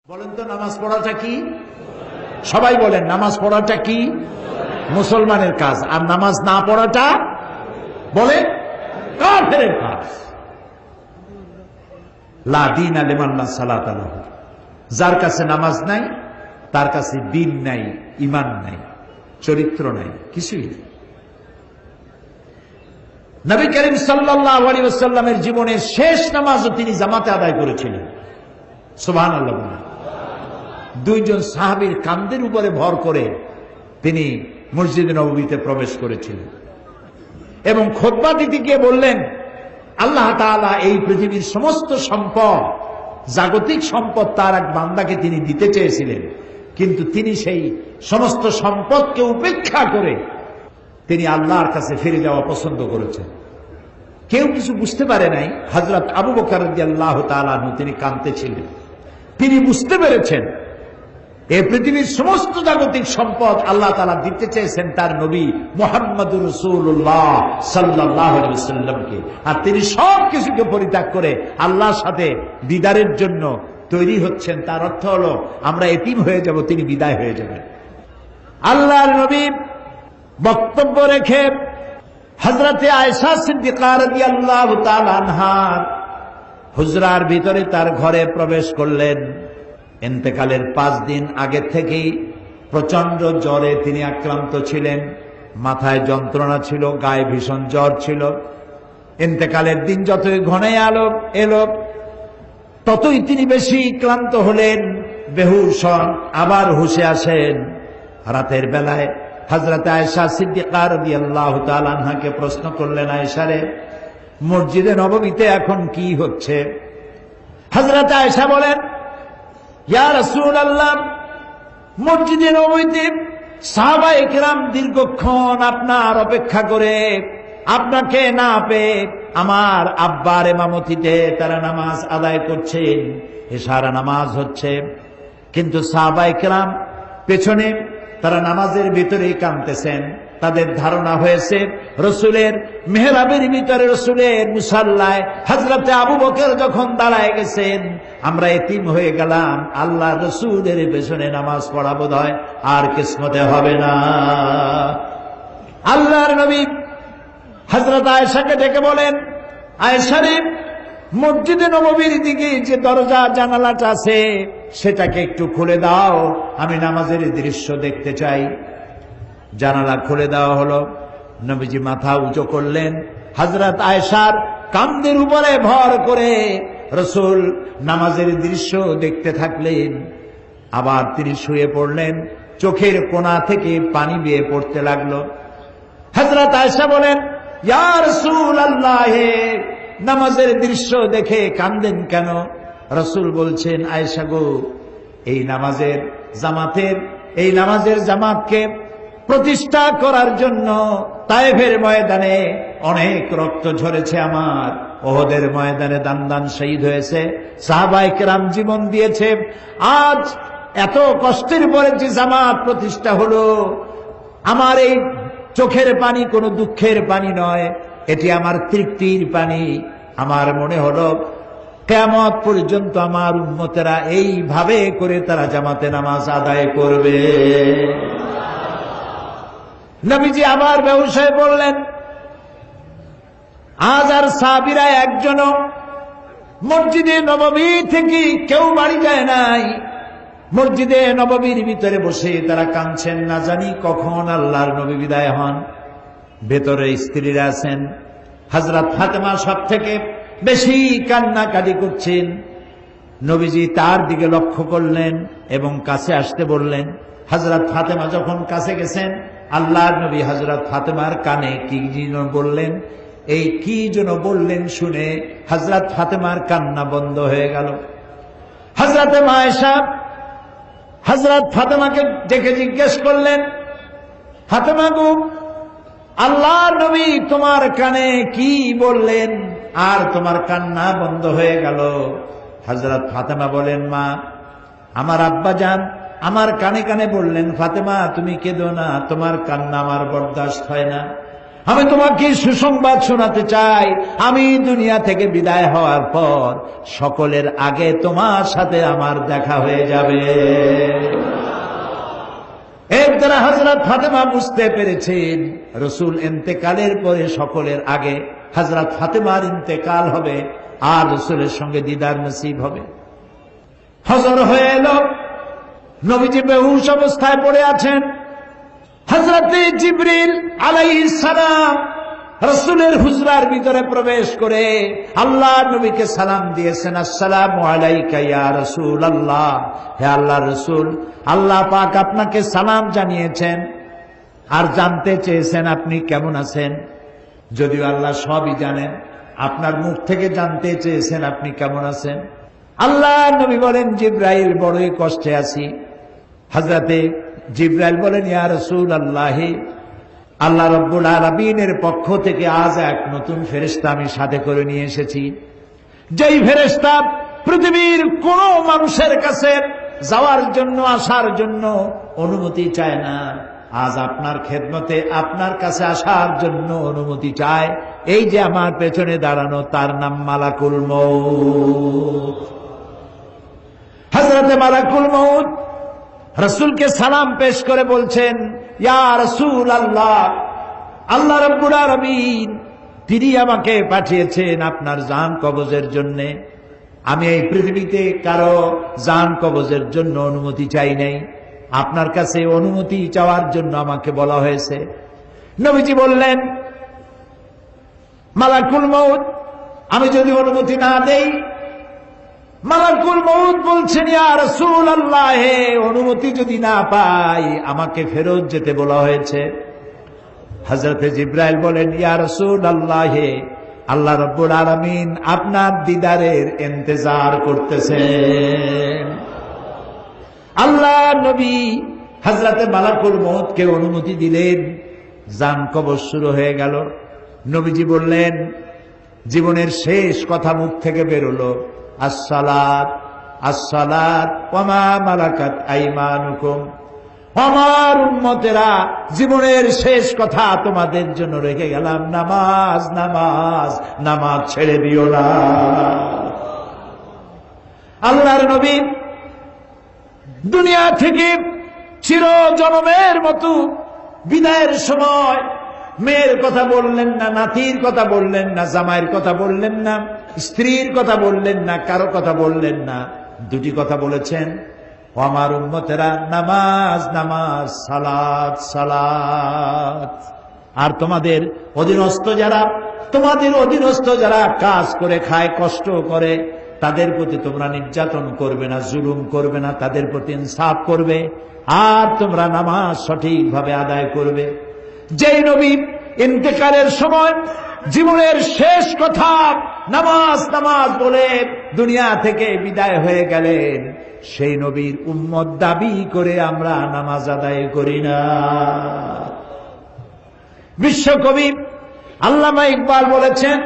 বলেন তো নামাজ পড়াটা কি? সবাই বলেন নামাজ পড়াটা কি? মুসলমানের কাজ। আর নামাজ না পড়াটা বলে কাফেরের কাজ। লা দীনা লিমান লা সালাতা লাহু। যার কাছে নামাজ নাই তার কাছে দ্বীন নাই, ঈমান নাই, চরিত্র নাই, কিছুই নেই। নবী করিম সাল্লাল্লাহু আলাইহি ওয়াসাল্লামের জীবনের শেষ নামাজও তিনি জামাতে আদায় করেছিলেন। সুবহানাল্লাহ। দুইজন সাহাবীর কাঁধের উপরে ভর করে তিনি মসজিদে নববীতে প্রবেশ করেছিলেন এবং খুতবা দিতে গিয়ে বললেন, আল্লাহ তাআলা এই পৃথিবীর সমস্ত সম্পদ, জাগতিক সম্পদ তার এক বান্দাকে তিনি দিতে চেয়েছিলেন, কিন্তু তিনি সেই সমস্ত সম্পদকে উপেক্ষা করে তিনি আল্লাহর কাছে ফিরে যাওয়া পছন্দ করেছেন। কেউ কিছু বুঝতে পারে নাই। হযরত আবু বকর রাদিয়াল্লাহু তাআলা আনহু তিনি কাঁদতেছিলেন। তিনি বুঝতে পেরেছেন এই পৃথিবীর সমস্ত জাগতিক সম্পদ আল্লাহ তাআলা দিতে চেয়েছেন তার নবী মুহাম্মদুর রাসূলুল্লাহ সাল্লাল্লাহু আলাইহি ওয়াসাল্লামকে, আর তিনি সব কিছুকে পরিত্যাগ করে আল্লাহর সাথে দিদারের জন্য তৈরি হচ্ছেন। তার অর্থ হলো আমরা এতিম হয়ে যাব, তিনি বিদায় হয়ে যাবেন। আল্লাহর নবী বক্তব্য রেখে হযরতে আয়েশা সিদ্দিকা রাদিয়াল্লাহু তাআলা আনহা হুজরার ভিতরে তার ঘরে প্রবেশ করলেন। ইন্তেকালের 5 দিন আগে থেকেই প্রচন্ড জ্বরে তিনি আক্রান্ত ছিলেন। মাথায় যন্ত্রণা ছিল, গায়ে ভীষণ জ্বর ছিল। ইন্তেকালের দিন যতই ঘনায় এলো ততই তিনি বেশি ক্লান্ত হলেন, বেহুশ হন, আবার হুঁশে আসেন। রাতের বেলায় হযরত আয়েশা সিদ্দিকা রাদিয়াল্লাহু তাআলা আনহাকে প্রশ্ন করলেন, আয়েশা রে, মসজিদে নববীতে এখন কি হচ্ছে? হযরত আয়েশা বলেন, ইয়া রাসূলুল্লাহ, মসজিদে নববীতে সাহাবায়ে কেরাম দীর্ঘক্ষণ আপনার অপেক্ষা করে আপনাকে না পেয়ে আমার আব্বার ইমামতিতে তারা নামাজ আদায় করছেন, এশার নামাজ হচ্ছে, কিন্তু সাহাবায়ে কেরাম পেছনে তারা নামাজের ভিতরেই কাঁদতেছেন। তাদের ধারণা হয়েছে রসুলের মেহরাবের ভিতরে, রসুলের মুসাল্লায় হযরতে আবু বকর যখন দাঁড়ায় গেছেন, আমরা এতিম হয়ে গেলাম, আল্লাহ রসুলের পেছনে নামাজ পড়া বোধহয় আর কিসমতে হবে না। আল্লাহর নবী হযরত আয়েশাকে ডেকে বলেন, আয়েশা রে, মসজিদে নববীর দিকে যে দরজা জানালাটা আছে সেটাকে একটু খুলে দাও, আমি নামাজের দৃশ্য দেখতে চাই। জানালা খুলে দেওয়া হলো। নবীজি মাথা উঁচু করলেন, হযরত আয়েশার কাঁধের উপরে ভর করে রাসূল নামাজের দৃশ্য দেখতে থাকলেন। আবার তিনি শুয়ে পড়লেন, চোখের কোণা থেকে পানি বেয়ে পড়তে লাগলো। হযরত আয়েশা বলেন, ইয়া রাসূলুল্লাহ, নামাজের দৃশ্য দেখে কাঁদেন কেন? রাসূল বলছেন, আয়েশা গো, এই নামাজের জামাতকে প্রতিষ্ঠা করার জন্য তায়েফের ময়দানে অনেক রক্ত ঝরেছে আমার, ওহদের ময়দানে দান শহীদ হয়েছে, সাহাবায়ে কেরাম জীবন দিয়েছে। আজ এত কষ্টের পরে যে জামাত প্রতিষ্ঠা হলো, আমার এই চোখের পানি কোনো দুঃখের পানি নয়, এটি আমার তৃপ্তির পানি। আমার মনে হলো কিয়ামত পর্যন্ত আমার উম্মতেরা এইভাবে করে তারা জামাতে নামাজ আদায় করবে। নবীজি আবার বেহুশ হয়ে পড়লেন। আজ আর সাহাবীরা একজনও মসজিদে নববী থেকে কেউ বাড়ি যায় নাই। মসজিদে নববীর ভিতরে বসে তারা কাঁদছেন, না জানি কখন আল্লাহর নবী বিদায় হন। ভেতরে স্ত্রীরা আছেন। হযরত ফাতেমা সব থেকে বেশি কান্নাকাটি করছেন। নবীজি তার দিকে লক্ষ্য করলেন এবং কাছে আসতে বললেন। হযরত ফাতেমা যখন কাছে গেছেন, আল্লাহর নবী হযরত ফাতেমার কানে কি যেন বললেন। এই কি যেন বললেন শুনে হযরত ফাতেমার কান্না বন্ধ হয়ে গেল। হযরতে আয়েশা হযরত ফাতেমাকে ডেকে জিজ্ঞেস করলেন, ফাতেমা গো, আল্লাহর নবী তোমার কানে কি বললেন আর তোমার কান্না বন্ধ হয়ে গেল? হযরত ফাতেমা বলেন, মা, আমার আব্বা জান আমার কানে কানে বললেন, ফাতেমা তুমি কেঁদো না, তোমার কান্না আমার বরদাস্ত হয় না। আমি তোমাকে সুসংবাদ শোনাতে চাই, আমি দুনিয়া থেকে বিদায় হওয়ার পর সকলের আগে তোমার সাথে আমার দেখা হয়ে যাবে। এর দ্বারা হযরত ফাতেমা বুঝতে পেরেছেন রাসূল ইন্তেকালের পরে সকলের আগে হযরত ফাতেমার ইন্তেকাল হবে আর রাসূলের সঙ্গে দিদার নসিব হবে। হজর হয়ে এলো, নবীজি বেহুশ অবস্থায় পড়ে আছেন। হযরতে জিবরিল আলাইহিস সালাম রাসূলের হুজরার ভিতরে প্রবেশ করে আল্লাহর নবীকে সালাম দিয়েছেন, আসসালামু আলাইকা ইয়া রাসূলুল্লাহ, হে আল্লাহর রাসূল, আল্লাহ পাক আপনাকে সালাম জানিয়েছেন আর জানতে চেয়েছেন আপনি কেমন আছেন। যদিও আল্লাহ সবই জানেন, আপনার মুখ থেকে জানতে চেয়েছেন আপনি কেমন আছেন। আল্লাহ নবী বলেন, জিবরাইল বড়ই কষ্টে আছি। হযরতে জিবরাইল বলেন, ইয়া রাসূলুল্লাহ, আল্লাহ রাব্বুল আলামিনের পক্ষ থেকে আজ এক নতুন ফেরেশতা আমি সাথে করে নিয়ে এসেছি, যেই ফেরেশতা পৃথিবীর কোন মানুষের কাছে যাওয়ার জন্য আসার জন্য অনুমতি চায় না, আজ আপনার খেদমতে আপনার কাছে আসার জন্য অনুমতি চায়। এই যে আমার পেছনে দাঁড়ানো, তার নাম মালাকুল মউত। হযরতে মালাকুল মউত রাসূলকে সালাম পেশ করে বলছেন, ইয়া রাসূলুল্লাহ, আল্লাহ রাব্বুল আলামিন তিনি আমাকে পাঠিয়েছেন আপনার জান কবজের জন্য। আমি এই পৃথিবীতে কারো জান কবজের জন্য অনুমতি চাই নাই, আপনার কাছে অনুমতি চাওয়ার জন্য আমাকে বলা হয়েছে। নবীজি বললেন, মালাকুল মউত, আমি যদি অনুমতি না দেই? মালাকুল মউত বলছেন, ইয়া রাসূলুল্লাহ, অনুমতি যদি না পাই আমাকে ফেরত যেতে বলা হয়েছে। হযরতে জিবরাইল বলেন, ইয়া রাসূলুল্লাহ, আল্লাহ রাব্বুল আলামিন আপনার দিদারের ইন্তজার করতেছেন। আল্লাহ নবী হযরতে মালাকুল মউতকে অনুমতি দিলেন, জান কবজ শুরু হয়ে গেল। নবীজি বললেন, জীবনের শেষ কথা মুখ থেকে বেরোলো, আসসালাত আসসালাত ওয়া মা মালাকাত আইমানুকুম। আমার উম্মতেরা, জীবনের শেষ কথা তোমাদের জন্য রেখে গেলাম, নামাজ নামাজ নামাজ ছেড়ে দিও না। আল্লাহর নবী দুনিয়া থেকে চির জনমের মতো বিদায়ের সময় মেয়ের কথা বললেন না, নাতির কথা বললেন না, জামাইয়ের কথা বললেন না, স্ত্রীর কথা বললেন না, কারো কথা বললেন না। দুটি কথা বলেছেন, আমার উম্মতেরা, নামাজ নামাজ, সালাত সালাত। আর তোমাদের অধীনস্থ যারা কাজ করে খায়, কষ্ট করে, তাদের প্রতি তোমরা নির্যাতন করবে না, জুলুম করবে না, তাদের প্রতি ইনসাফ করবে, আর তোমরা নামাজ সঠিকভাবে আদায় করবে। যেই নবী ইন্তেকালের সময় জীবনের শেষ কথা নামাজ নামাজ বলে দুনিয়া থেকে বিদায় হয়ে গেলেন, সেই নবীর উম্মত দাবি করে আমরা নামাজ আদায় করি না। বিশ্বকবি আল্লামা ইকবাল বলেছেন,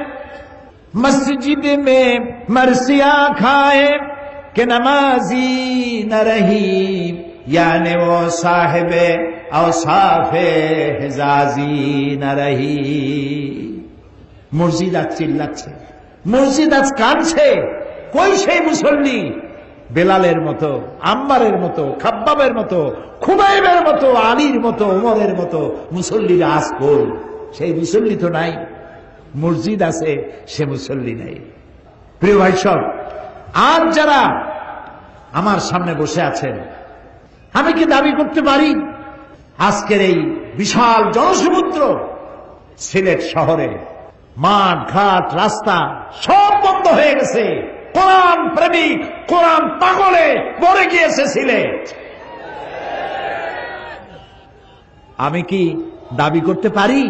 মসজিদ মে মরসিয়া খায়ে কে নামাজি না রহি, याने वो साहिबे औसाफे हिजाजी न रही। মসজিদ আজ চিল্লাচ্ছে, মসজিদ আজ কাঁদছে, কই সেই মুসল্লি? বেলালের মতো, আম্মারের মতো, খাব্বাবের মতো, খুবাইবের মতো, আলীর মতো, ওমরের মতো মুসল্লিরা আজ কই? সেই মুসল্লি তো নাই। মসজিদ আছে, সে মুসল্লি নাই। প্রিয় ভাই সব, আজ যারা আমার সামনে বসে আছেন, আমি কি দাবি করতে পারি আজকের এই বিশাল জনসমুদ্র সিলেট শহরে মাঠ ঘাট রাস্তা সব বন্ধ হয়ে গেছে, কোরআন প্রেমিক কোরআন পাগলে ভরে গিয়েছে সিলেট? আমি কি দাবি করতে পারি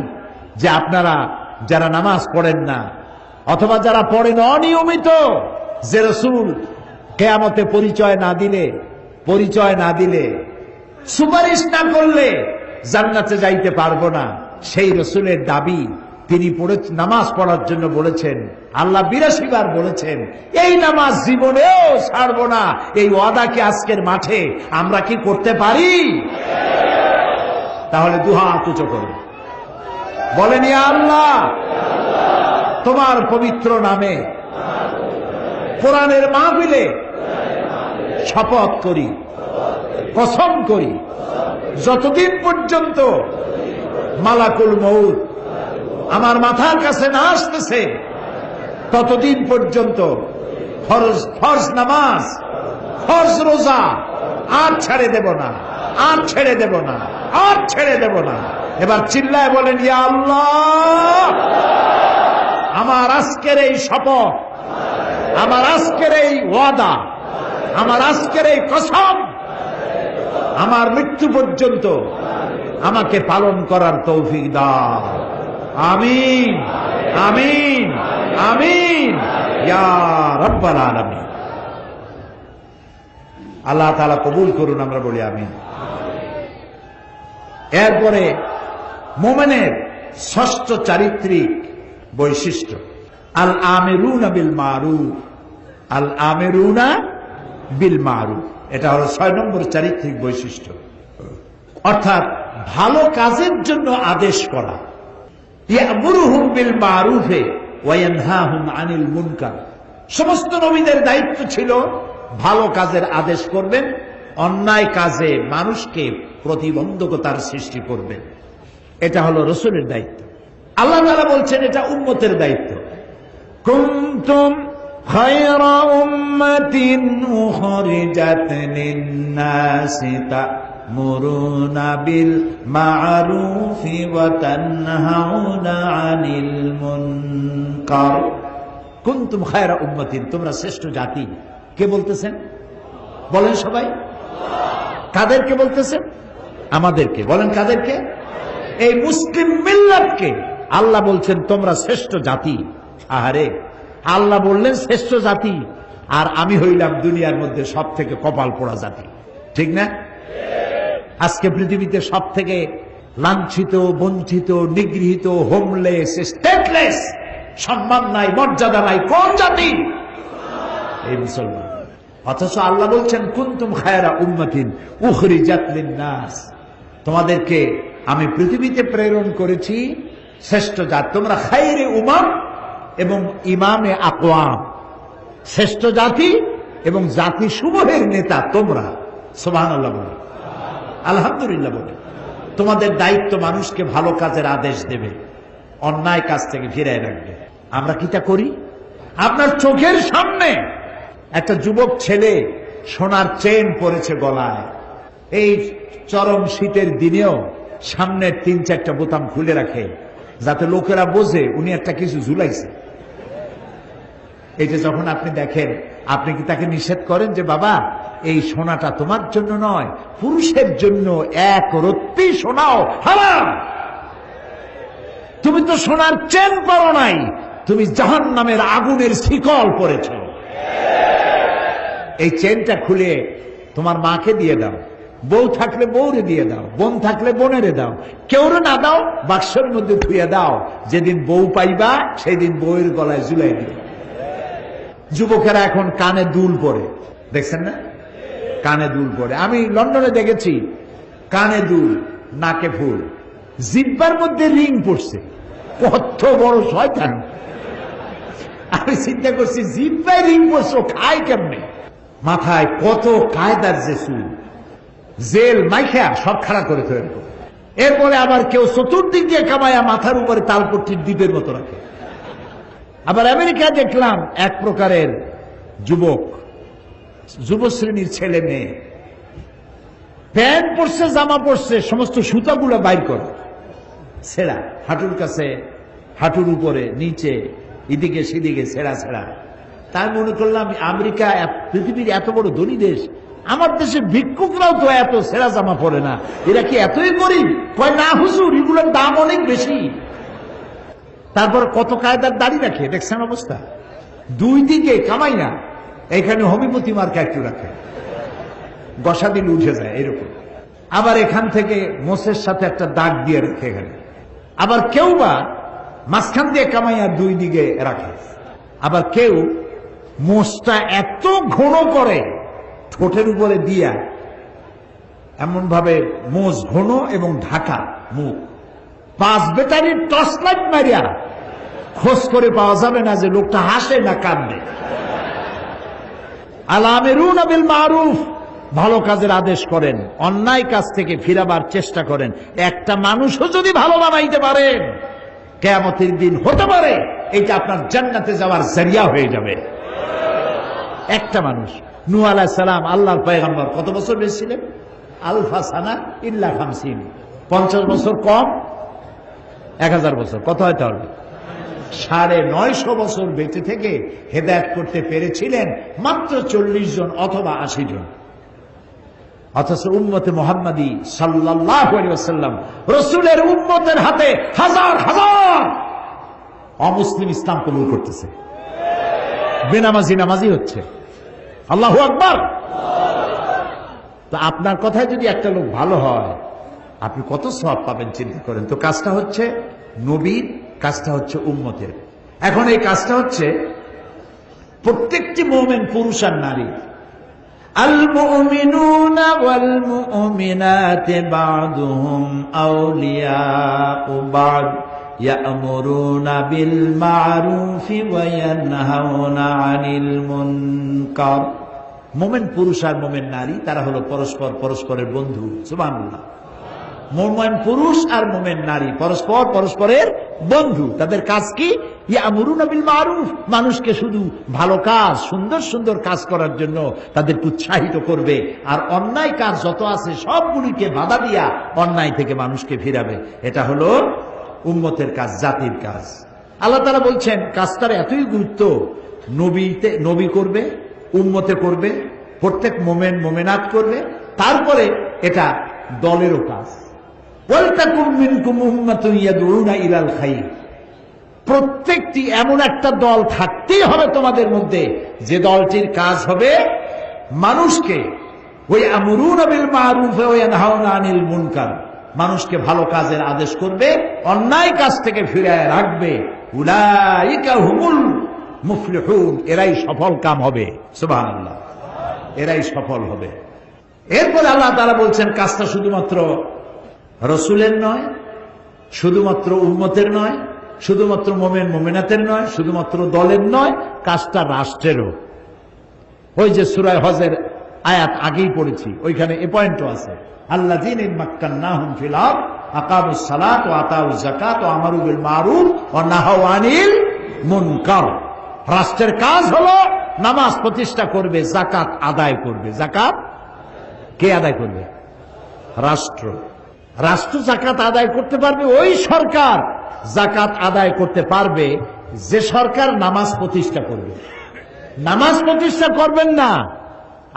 যে আপনারা যারা নামাজ পড়েন না, অথবা যারা পড়েন অনিয়মিত, যে রাসূল কিয়ামতে পরিচয় না দিলে সুপারিশ না করলে জান্নাতে যাইতে পারবো না, সেই রাসূলের দাবি তিনি নামাজ পড়ার জন্য বলেছেন, আল্লাহ 82 বার বলেছেন, এই নামাজ জীবনেও ছাড়বো না, এই ওয়াদা কি আজকের মাঠে আমরা কি করতে পারি? তাহলে দুহাত উঁচু করুন। বলেন ইয়া আল্লাহ, তোমার পবিত্র নামে কোরআনের মাহফিলে শপথ করি, কসম করি, যতদিন পর্যন্ত মালাকুল মউত আমার মাথার কাছে না আসতেছে ততদিন পর্যন্ত ফরজ নামাজ, ফরজ রোজা আর ছেড়ে দেব না, আর ছেড়ে দেব না, আর ছেড়ে দেব না। এবার চিল্লায় বলেন ইয়া আল্লাহ, আমার আজকের এই শপথ, আমার আজকের এই ওয়াদা, আমার আজকের এই কসম আমার মৃত্যু পর্যন্ত আমাকে পালন করার তৌফিক দাও। আমিন, আমিন, আমিন ইয়া রাব্বাল আলামিন। আল্লাহ তাআলা কবুল করুন, আমরা বলি আমিন। এরপরে মুমিনের ষষ্ঠ চারিত্রিক বৈশিষ্ট্য আল আমিরুনা বিল মারুফ, আল আমিরুনা বিল মারুফ, এটা হলো 6 নম্বর চারিত্রিক বৈশিষ্ট্য, অর্থাৎ ভালো কাজের জন্য আদেশ করা। ইয়ামুরুহুম বিল মারুফে ওয়া ইয়ানহাহুম আনিল মুনকার। সমস্ত নবীদের দায়িত্ব ছিল ভালো কাজের আদেশ করবেন, অন্যায় কাজে মানুষকে প্রতিবন্ধকতার সৃষ্টি করবেন। এটা হলো রাসূলের দায়িত্ব। আল্লাহ তাআলা বলছেন এটা উম্মতের দায়িত্ব। কুনতুম খায়রা উম্মাতিন উখরিজাত লিন-নাসি তা'মুরুনা বিল মা'রুফি ওয়া তানহাউনা আনিল মুনকার। কুনতুম খায়রা উম্মাতিন, তোমরা শ্রেষ্ঠ জাতি। কে বলতেছেন? বলেন সবাই। কাদেরকে বলতেছেন? আমাদেরকে। বলেন কাদেরকে? এই মুসলিম মিল্লাতকে আল্লাহ বলছেন তোমরা শ্রেষ্ঠ জাতি। আহারে, আল্লাহ বললেন শ্রেষ্ঠ জাতি, আর আমি হইলাম দুনিয়ার মধ্যে সব থেকে কপাল পোড়া জাতি, ঠিক না? আজকে পৃথিবীতে সব থেকে লাঞ্ছিত, বঞ্চিত, নিগৃহীত, হোমলেস, স্টেটলেস, সম্মান নাই, মর্যাদা নাই কোন জাতি? এই মুসলমান। অথচ আল্লাহ বলছেন কুনতুম খায়রা উম্মাতিন উখরিজাত লিন-নাস, তোমাদেরকে আমি পৃথিবীতে প্রেরণ করেছি শ্রেষ্ঠ জাতি। তোমরা খায়রে উমাম এবং ইমামে আকওয়াম, শ্রেষ্ঠ জাতি এবং জাতি সমূহের নেতা তোমরা। সুবহানাল্লাহ বলে, আলহামদুলিল্লাহ বলে। তোমাদের দায়িত্ব মানুষকে ভালো কাজের আদেশ দেবে, অন্যায় কাজ থেকে ফিরায় রাখবে। আমরা কি তা করি? আপনার চোখের সামনে একটা যুবক ছেলে সোনার চেন পরেছে গলায়, এই চরম শীতের দিনেও সামনের 3-4টা বোতাম খুলে রাখে যাতে লোকেরা বোঝে উনি একটা কিছু ঝুলাইছে। এটা যখন আপনি দেখেন, আপনি কি তাকে নিষেধ করেন যে বাবা এই সোনাটা তোমার জন্য নয়, পুরুষের জন্য, এক রত্তি সোনাও হারাম। তুমি তো সোনার চেন পরো নাই, তুমি জাহান্নামের আগুনের শিকল পরেছ। এই চেনটা খুলে তোমার মাকে দিয়ে দাও, বউ থাকলে বউরে দিয়ে দাও, বোন থাকলে বোনেরে দাও, কেউরে না দাও বাক্সের মধ্যে ধুয়ে দাও। যেদিন বউ পাইবা সেই দিন বউয়ের গলায় ঝুলাই দিও। যুবকেরা এখন কানে দুল পরে, দেখছেন না? কানে দুল পরে। আমি লন্ডনে দেখেছি কানে দুল, নাকে ফুল, জিব্বার মধ্যে রিং পড়ছে। কত বড় শয়তান! আমি চিন্তা করছি জিব্বায় রিং পড়ছে, খায় কেমনে? মাথায় কত কায়দার যে চুল, জেল মাইখা সব খাড়া করে তৈরি করে। এরপরে আবার কেউ চতুর্দিক দিয়ে কামায়া মাথার উপরে তালপট্টির দ্বীপের মতো রাখে। আবার আমেরিকায় দেখলাম এক প্রকারের যুবক, যুবশ্রেণীর ছেলে মেয়ে, প্যান্ট পরছে, জামা পরছে, সমস্ত সুতাগুলো বাইর করে ছেঁড়া, হাঁটুর কাছে, হাঁটুর উপরে, নিচে, এদিকে সেদিকে ছেঁড়া ছেঁড়া। তাই মনে করলাম আমেরিকা পৃথিবীর এত বড় ধনী দেশ, আমার দেশে ভিক্ষুকরাও তো এত ছেঁড়া জামা পরে না, এরা কি এতই গরিব? কয় না হুজুর, এগুলোর দাম অনেক বেশি। তারপর কত কায়দার দাড়ি রাখে, দেখছেন অবস্থা? দুই দিকে কামাই না, এখানে হোমিওপ্যাথি মার্কা একটু রাখে, গসা দিল উঠে যায় এরকম। আবার এখান থেকে মোষের সাথে একটা দাগ দিয়ে রাখে এখানে। আবার কেউ বা মাঝখান দিয়ে কামাইয়া দুই দিকে রাখে। আবার কেউ মোষটা এত ঘন করে ঠোঁটের উপরে দিয়া, এমন ভাবে মোষ ঘন এবং ঢাকা মুখ, 5 ব্যাটারির টর্চ লাইট মারিয়া খোঁজ করে পাওয়া যাবে না যে লোকটা হাসে না কাঁদে। আল-আমিরুনা বিল মারুফ, ভালো কাজের আদেশ করেন, অন্যায় কাজ থেকে ফিরাবার চেষ্টা করেন। একটা মানুষও যদি ভালো বানাইতে পারেন, কিয়ামতের দিন হতে পারে এটা আপনার জান্নাতে যাওয়ার জরিয়া হয়ে যাবে। একটা মানুষ। নূহ আলাইহিস সালাম আল্লাহর পয়গম্বর, কত বছর বেঁচে ছিলেন? আলফা সানা ইল্লা 50, 50 বছর কম 1000 বছর, কত হয়তো হবে? 950 বছর বেঁচে থেকে হেদায়েত করতে পেরেছিলেন মাত্র 40 জন অথবা 80 জন। অথচ উম্মতে মুহাম্মাদি সাল্লাল্লাহু আলাইহি ওয়াসাল্লাম, রাসূলের উম্মতের হাতে হাজার হাজার অমুসলিম ইসলাম কবুল করতেছে, বেনামাজি নামাজি হচ্ছে। আল্লাহু আকবার। তো আপনার কথায় যদি একটা লোক ভালো হয়, আপনি কত সওয়াব পাবেন চিন্তা করেন তো। কাজটা হচ্ছে নবীর, কাজটা হচ্ছে উম্মতের। এখন এই কাজটা হচ্ছে প্রত্যেকটি মুমিন, পুরুষ আর নারী। আল মুমিনুনা ওয়াল মুমিনাতু বা'দুহুম আউলিয়াউ বা'দ ইয়া'মুরুনা বিল মা'রুফি ওয়া ইয়ানহাউনা আনিল মুনকার। মুমিন পুরুষ আর মুমিন নারী তারা হলো পরস্পর পরস্পরের বন্ধু। সুবহানাল্লাহ। মুমিন পুরুষ আর মুমিন নারী পরস্পর পরস্পরের বন্ধু। তাদের কাজ কি? ইয়ামুরুনা বিল মারুফ, মানুষকে শুধু ভালো কাজ, সুন্দর সুন্দর কাজ করার জন্য তাদেরকে উৎসাহিত করবে, আর অন্যায় কাজ যত আছে সবগুলিকে বাধা দিয়া অন্যায় থেকে মানুষকে ফিরাবে। এটা হলো উম্মতের কাজ, জাতির কাজ। আল্লাহ তাআলা বলছেন কাজটার এতই গুরুত্ব, নবী করবে, উম্মতে করবে, প্রত্যেক মুমিন মুমিনাত করবে, তারপরে এটা দলেরও কাজ। ওয়ালতাকুম মিনকুম উম্মাতুন ইয়াদউনা ইলাল খায়র, প্রত্যেকটি এমন একটা দল থাকতেই হবে তোমাদের মধ্যে যে দলটির কাজ হবে মানুষকে ওয়ায়ামুরুনা বিল মারুফ ওয়া ইয়ানহাউনা আনিল মুনকার, মানুষকে ভালো কাজের আদেশ করবে, অন্যায় কাজ থেকে ফিরিয়ে রাখবে। উলাইকা হুমুল মুফলিহুন, এরাই সফল কাম হবে। সুবহানাল্লাহ, এরাই সফল হবে। এরপর আল্লাহ তাআলা বলছেন কাজটা শুধুমাত্র রাসূলের নয়, শুধুমাত্র উম্মতের নয়, শুধুমাত্র মুমিন মুমিনাতের নয়, শুধুমাত্র দলের নয়, কাজটা রাষ্ট্রেরও। ওই যে সূরা হজের আয়াত আগেই পড়েছি, ওইখানে এ পয়েন্টও আছে। আল্লাযীনা মাক্কান্নাহুম ফিল আরদ আকামুস সালাত ওয়া আতাউজ যাকাত ওয়া আমারু বিল মারুফ ওয়া নাহাউ আনিল মুনকার। রাষ্ট্রের কাজ হলো নামাজ প্রতিষ্ঠা করবে, যাকাত আদায় করবে। যাকাত কে আদায় করবে? রাষ্ট্র। রাষ্ট্র যাকাত আদায় করতে পারবে ওই সরকার যাকাত আদায় করতে পারবে যে সরকার নামাজ প্রতিষ্ঠা করবে। নামাজ প্রতিষ্ঠা করবেন না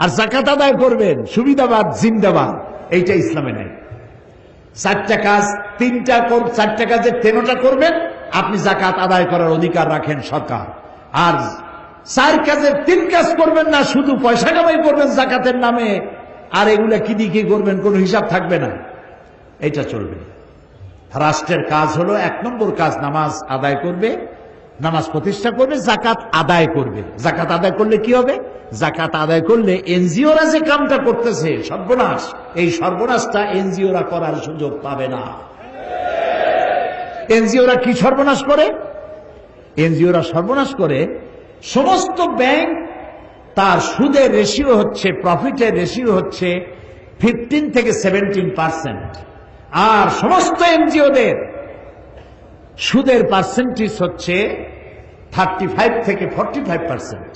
আর যাকাত আদায় করবেন, সুবিধাবাদ জিন্দাবাদ, এইটা ইসলামে নেই। 4টা কাজ 4টা কাজের 3টা করবেন, আপনি যাকাত আদায় করার অধিকার রাখেন সরকার। আর 4 কাজের 3 কাজ করবেন না, শুধু পয়সা কামাই করবেন যাকাতের নামে, আর এগুলা কি দিয়ে কি করবেন কোনো হিসাব থাকবে না, এটা চলবে। রাষ্ট্রের কাজ হলো 1 নম্বর কাজ নামাজ আদায় করবে, নামাজ প্রতিষ্ঠা করবে, যাকাত আদায় করবে। যাকাত আদায় করলে কি হবে? যাকাত আদায় করলে এনজিওরা যে কামটা করতেছে সর্বনাশ, এই সর্বনাশটা এনজিওরা করার সুযোগ পাবে না। এনজিওরা কি সর্বনাশ করে? এনজিওরা সর্বনাশ করে সমস্ত ব্যাংক তার সুদের রেশিও হচ্ছে, প্রফিটের রেশিও হচ্ছে 15 থেকে 17%, আর সমস্ত এনজিওদের সুদের পার্সেন্টেজ হচ্ছে 35 থেকে 45%।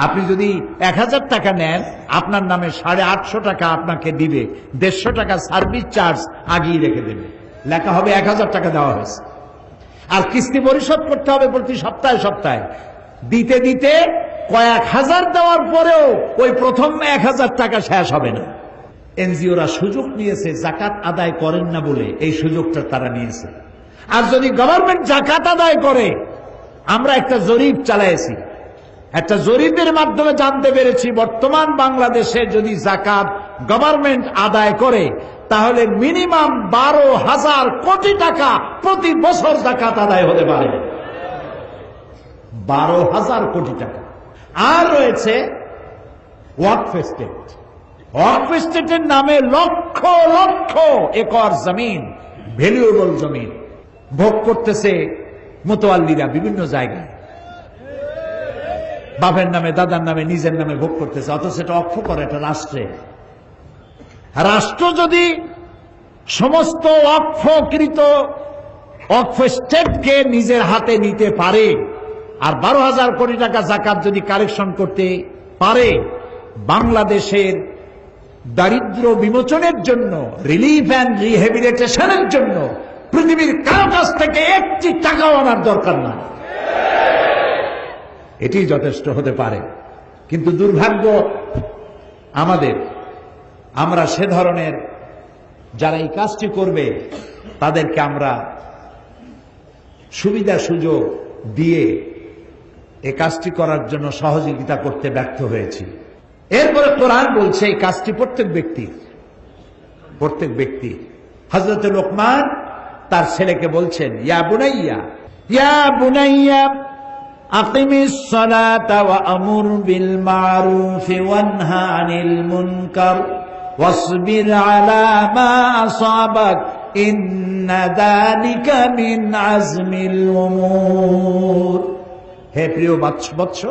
আপনি যদি 1000 টাকা নেন, আপনার নামে 850 টাকা আপনাকে দিবে, 150 টাকা সার্ভিস চার্জ আগেই রেখে দেবে, লেখা হবে 1000 টাকা দেওয়া হয়েছে। আর কিস্তি পরিশোধ করতে হবে প্রতি সপ্তাহে সপ্তাহে। দিতে দিতে কয়েক হাজার দেওয়ার পরেও ওই প্রথম 1000 টাকা শেষ হবে না। এনজিওরা সুযোগ নিয়েছে, যাকাত আদায় করেন না বলে এই সুযোগটা তারা নিয়েছে। আর যদি গভর্নমেন্ট যাকাত আদায় করে, আমরা একটা জরিপ চালাইছি, একটা জরিপের মাধ্যমে জানতে পেরেছি বর্তমান বাংলাদেশে যদি যাকাত গভর্নমেন্ট আদায় করে তাহলে মিনিমাম 12,000 কোটি টাকা প্রতি বছর যাকাত আদায় হতে পারে। 12,000 কোটি টাকা। আর রয়েছে ওয়াকফ স্টেট। ওয়াকফ স্টেটের নামে লক্ষ লক্ষ একর জমিন ভ্যালুয়েবল জমি ভোগ করতেছে মোতোয়াল্লিরা বিভিন্ন জায়গায়, বাপের নামে, দাদার নামে, নিজের নামে ভোগ করতেছে, অথচ সেটা অক্ষ করে এটা রাষ্ট্রে। রাষ্ট্র যদি সমস্ত অক্ষকৃত অক্ষ স্টেটকে নিজের হাতে নিতে পারে আর 12,000 কোটি টাকা যাকাত যদি কালেকশন করতে পারে, বাংলাদেশের দারিদ্র বিমোচনের জন্য, রিলিফ অ্যান্ড রিহ্যাবিলিটেশনের জন্য পৃথিবীর কারো কাছ থেকে একটি টাকাও আনার দরকার না, এটি যথেষ্ট হতে পারে। কিন্তু দুর্ভাগ্য আমাদের, আমরা সে ধরনের যারা এই কাজটি করবে তাদেরকে আমরা সুবিধা সুযোগ দিয়ে এই কাজটি করার জন্য সহযোগিতা করতে ব্যর্থ হয়েছি। এরপরে কোরআন বলছে এই কাজটি প্রত্যেক ব্যক্তি। হযরত লোকমান তার ছেলেকে বলছেন, ইয়া বুনাইয়া আকিমিস সালাতা ওয়া আমুর বিল মারুফি ওয়ানহা আনিল মুনকার ওয়াসবির আলা মা আসাবাক ইন্না যালিকা মিন আজমিল উমুর। হে প্রিয় বৎস,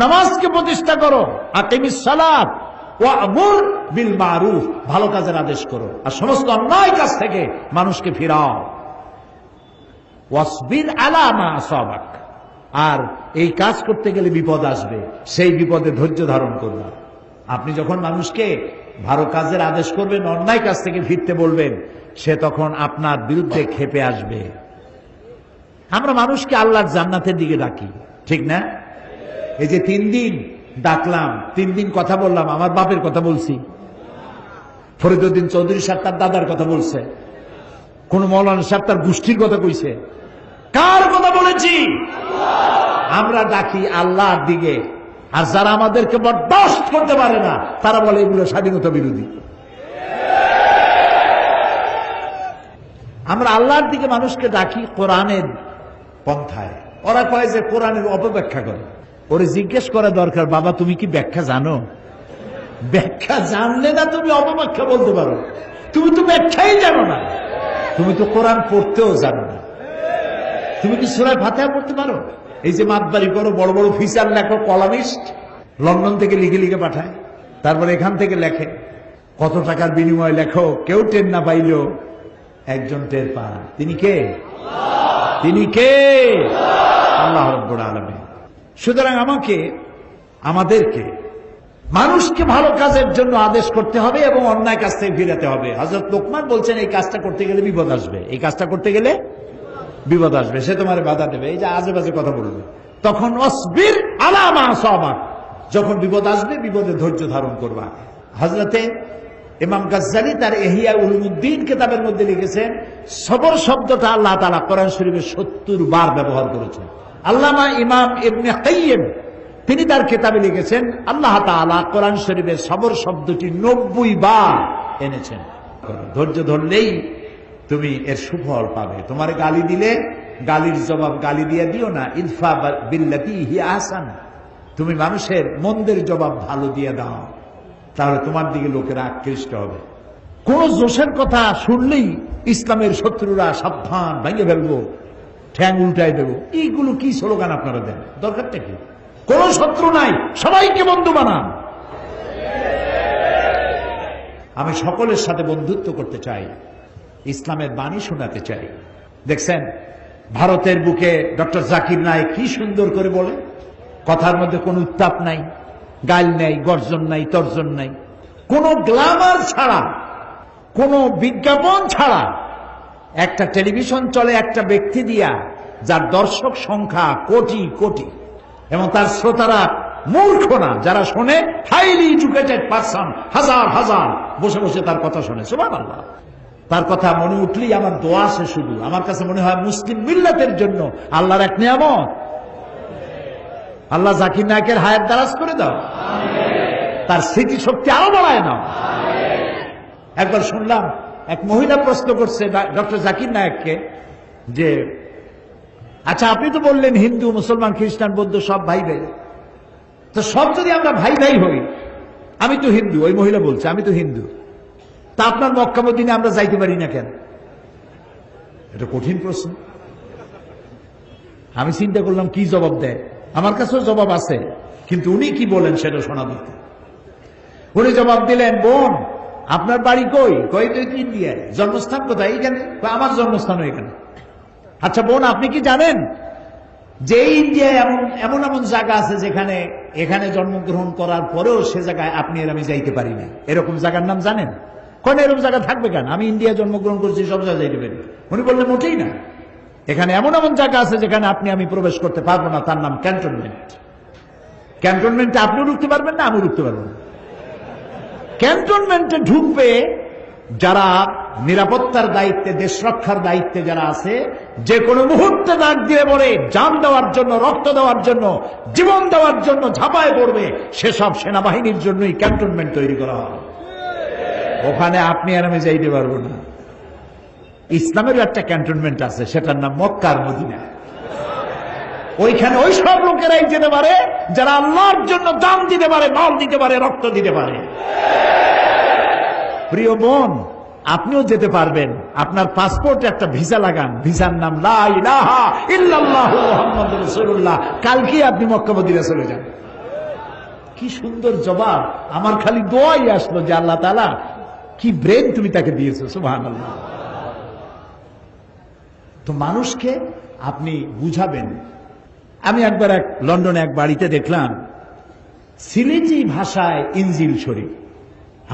নামাজকে প্রতিষ্ঠা করো, আকিমিস সালাত ওয়া আমুর বিল মারুফ, ভালো কাজের আদেশ করো, আর সমস্ত অন্যায় কাজ থেকে মানুষকে ফিরাও। ওয়াসবির আলা মা আসাবাক, আর এই কাজ করতে গেলে বিপদ আসবে, সেই বিপদে ধৈর্য ধারণ করবা। আপনি যখন মানুষকে ভালো কাজের আদেশ করবেন, অন্যায় কাজ থেকে ফিরতে বলবেন, সে তখন আপনার বিরুদ্ধে ক্ষেপে আসবে। আমরা মানুষকে আল্লাহর জান্নাতের দিকে ডাকি, ঠিক না? এই যে 3 দিন ডাকলাম, 3 দিন কথা বললাম, আমার বাপের কথা বলছি, ফরিদউদ্দিন চৌধুরী সাহেব তার দাদার কথা বলছে, কোন মৌলানা সাহেব তার গোষ্ঠীর কথা কইছে, কার কথা বলেছি? আমরা ডাকি আল্লাহর দিকে। আর যারা আমাদেরকে বরদাস্ত করতে পারে না, তারা বলে এগুলো স্বাধীনতা বিরোধী। আমরা আল্লাহর দিকে মানুষকে ডাকি কোরআনের পন্থায়। ওরা কয় যে কোরআনের অপব্যাখ্যা করে। ওরে জিজ্ঞেস করা দরকার, বাবা তুমি কি ব্যাখ্যা জানো? ব্যাখ্যা জানলে না তুমি অপব্যাখ্যা বলতে পারো? তুমি তো ব্যাখ্যাই জানো না, তুমি তো কোরআন পড়তেও জানো না। তুমি কি সূরা ফাতিহা পড়তে পারো? এই যে মাতবাড়ি করো, বড় বড় ফিচার লেখো, কলামিস্ট লন্ডন থেকে লিখে লিখে পাঠায়, তারপর এখান থেকে লেখে, কত টাকার বিনিময়ে লেখো, কেউ টের না পাইলেও একজন টের পায়। তিনি কে? আল্লাহ রাব্বুল আলামিন। সুতরাং আমাদেরকে মানুষকে ভালো কাজের জন্য আদেশ করতে হবে এবং অন্যায় কাজ থেকে ফিরাতে হবে। হযরত লোকমান বলছেন এই কাজটা করতে গেলে বিপদ আসবে, এই কাজটা করতে গেলে বিপদ আসবে, সে তোমার বাধা দেবে, এই যে আজে বাজে কথা বলবে। তখন ওয়াসবির আলা মা আসাবাক, যখন বিপদ আসবে বিপদে ধৈর্য ধারণ করবা। হযরতে ইমাম গাজ্জালি তার ইহয়া উলুমুদ্দিন কিতাবের মধ্যে লিখেছেন, সবর শব্দটা আল্লাহ তাআলা কোরআন শরীফে 70 বার ব্যবহার করেছেন। আল্লামা ইমাম ইবনে কাইয়্যিম তিনি তার কিতাবে লিখেছেন, আল্লাহ তাআলা কোরআন শরীফে সবর শব্দটি 90 বার এনেছেন। ধৈর্য ধরলেই তুমি এর সুফল পাবে। তোমার গালি দিলে গালির জবাব গালি দিয়ে দিও না, ইদফা বিল্লাতি হিয়া আহসান, তুমি মানুষের মন্দের জবাব ভালো দিয়ে দাও, তাহলে তোমার দিকে লোকেরা আকৃষ্ট হবে। কোন জোশের কথা শুনলেই ইসলামের শত্রুরা সাবধান, ভেঙে ফেলবো, ঠ্যাং উল্টাই দেবো, এইগুলো কি স্লোগান আপনারা দেন? দরকারটা কি? কোন শত্রু নাই, সবাইকে বন্ধু বানান। আমি সকলের সাথে বন্ধুত্ব করতে চাই, ইসলামের বাণী শোনাতে চাই। দেখছেন ভারতের বুকে ডক্টর জাকির নায়েক কি সুন্দর করে বলে, কথার মধ্যে কোনো উত্তাপ নাই, গাল নাই, গর্জন নাই, তর্জন নাই, কোনো গ্ল্যামার ছাড়া, কোনো বিজ্ঞাপন ছাড়া। একটা টেলিভিশন চলে একটা ব্যক্তি দিয়া, যার দর্শক সংখ্যা কোটি কোটি, এবং তার শ্রোতারা মূর্খ না, যারা শোনে হাইলি এডুকেটেড পারসন, হাজার হাজার বসে বসে তার কথা শোনে। সুবহানাল্লাহ। তার কথা মনে উঠলেই আমার দোয়া আসে শুধু। আমার কাছে মনে হয় মুসলিম মিল্লাতের জন্য আল্লাহর এক নিয়ামত। আল্লাহ জাকির নায়েকের হায়াত দারাজ করে দাও, তার স্মৃতি শক্তি আরো বাড়ায় নাও। একবার শুনলাম এক মহিলা প্রশ্ন করছে ডক্টর জাকির নায়েককে যে, আচ্ছা আপনি তো বললেন হিন্দু মুসলমান খ্রিস্টান বৌদ্ধ সব ভাই ভাই, তো সব যদি আমরা ভাই ভাই হই, আমি তো হিন্দু, ওই মহিলা বলছে আমি তো হিন্দু, তা আপনার মক্কা মদিনে আমরা যাইতে পারি না কেন? এটা কঠিন প্রশ্ন। আমি চিন্তা করলাম কি জবাব দেয়। আমার কাছেও জবাব আছে, কিন্তু উনি কি বলেন সেটা শোনা দরকার। উনি জবাব দিলেন, বোন আপনার বাড়ি কই? কই তো ইন্ডিয়ায়। জন্মস্থান কোথায়? এখানে। আমার জন্মস্থান এখানে। আচ্ছা বোন, আপনি কি জানেন যে ইন্ডিয়ায় এমন এমন জায়গা আছে যেখানে এখানে জন্মগ্রহণ করার পরেও সে জায়গায় আপনি আর আমি যাইতে পারি না? এরকম জায়গার নাম জানেন? কোন এরকম জায়গা থাকবে কেন? আমি ইন্ডিয়ায় জন্মগ্রহণ করছি, সব জায়গায় যাইতে পারি। উনি বললেন মোটেই না, এখানে এমন এমন জায়গা আছে যেখানে আপনি আমি প্রবেশ করতে পারবো না, তার নাম ক্যান্টনমেন্ট। ক্যান্টনমেন্টে আপনিও ঢুকতে পারবেন না, আমিও ঢুকতে পারবো না। ক্যান্টনমেন্টে ঢুকবে যারা নিরাপত্তার দায়িত্বে, দেশ রক্ষার দায়িত্বে যারা আছে, যে কোনো মুহূর্তে ডাক দিয়ে বলে জান দেওয়ার জন্য, রক্ত দেওয়ার জন্য, জীবন দেওয়ার জন্য ঝাঁপায় পড়বে, সেসব সেনাবাহিনীর জন্যই ক্যান্টনমেন্ট তৈরি করা হয়। ওখানে আপনি আর আমি যাইতে পারবো না। ইসলামেরও একটা ক্যান্টনমেন্ট আছে, সেটার নাম মক্কা আর মদিনা। ওইখানে ওই সব লোকেরাই যেতে পারে যারা আল্লাহর জন্য দান দিতে পারে, মাল দিতে পারে, রক্ত দিতে পারে। প্রিয় বোন, আপনিও যেতে পারবেন। আপনার পাসপোর্টে একটা ভিসা লাগান, ভিসার নাম লা ইলাহা ইল্লাল্লাহু মুহাম্মাদুর রাসূলুল্লাহ। কালকে আপনি মক্কা মদিনা চলে যান। কি সুন্দর জবাব! আমার খালি দোয়াই আসলো যে আল্লাহ তাআলা কি ব্রেন তুমি তাকে দিয়েছো, সুবহানাল্লাহ। তো মানুষকে আপনি বুঝাবেন। আমি একবার লন্ডনে এক বাড়িতে দেখলাম সিলেটি ভাষায় ইনজিল শরীফ।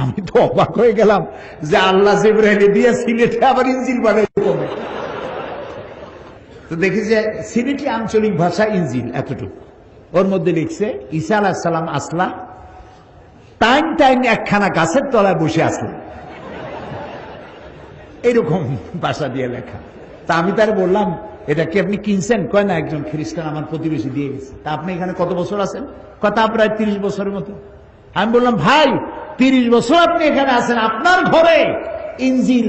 আমি তো অবাক হয়ে গেলাম যে আল্লাহ জিবরাইল দিয়ে সিলেটে আবার ইনজিল বানাইতে হবে। তো দেখি যে সিলেটি আঞ্চলিক ভাষা ইনজিল এতটুকু, ওর মধ্যে লিখছে ঈসা আলাইহিস সালাম আসলা, টাইম টাইম একখানা গাছের তলায় বসে আসলেন, এইরকম ভাষা দিয়ে লেখা। তা আমি তার বললাম, এটা কি আপনি কিনছেন? কয় না, একজন খ্রিস্টান আমার প্রতিবেশী দিয়ে গেছে। তা আপনি এখানে কত বছর আছেন? কথা প্রায় 30 বছরের মতো। আমি বললাম, ভাই 30 বছর আপনি এখানে আছেন, আপনার ঘরে ইনজিল,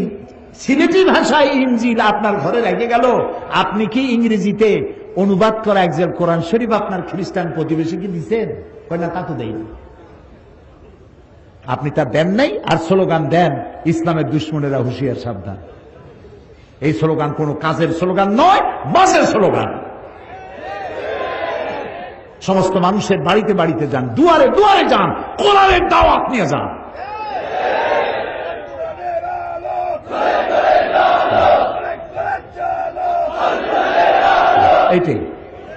সিলেটি ভাষায় ইনজিল আপনার ঘরে রেখে গেল, আপনি কি ইংরেজিতে অনুবাদ করা একজন কোরআন শরীফ আপনার খ্রিস্টান প্রতিবেশীকে দিচ্ছেন? কয় না, তা তো দেয়নি। আপনি তা দেন নাই, আর স্লোগান দেন ইসলামের দুশ্মনেরা হুঁশিয়ার সাবধান। এই স্লোগান কোনো কাজের স্লোগান নয়, বাজের স্লোগান। সমস্ত মানুষের বাড়িতে বাড়িতে যান, দুয়ারে দুয়ারে যান, কোরআনের দাওয়াত নিয়ে যান।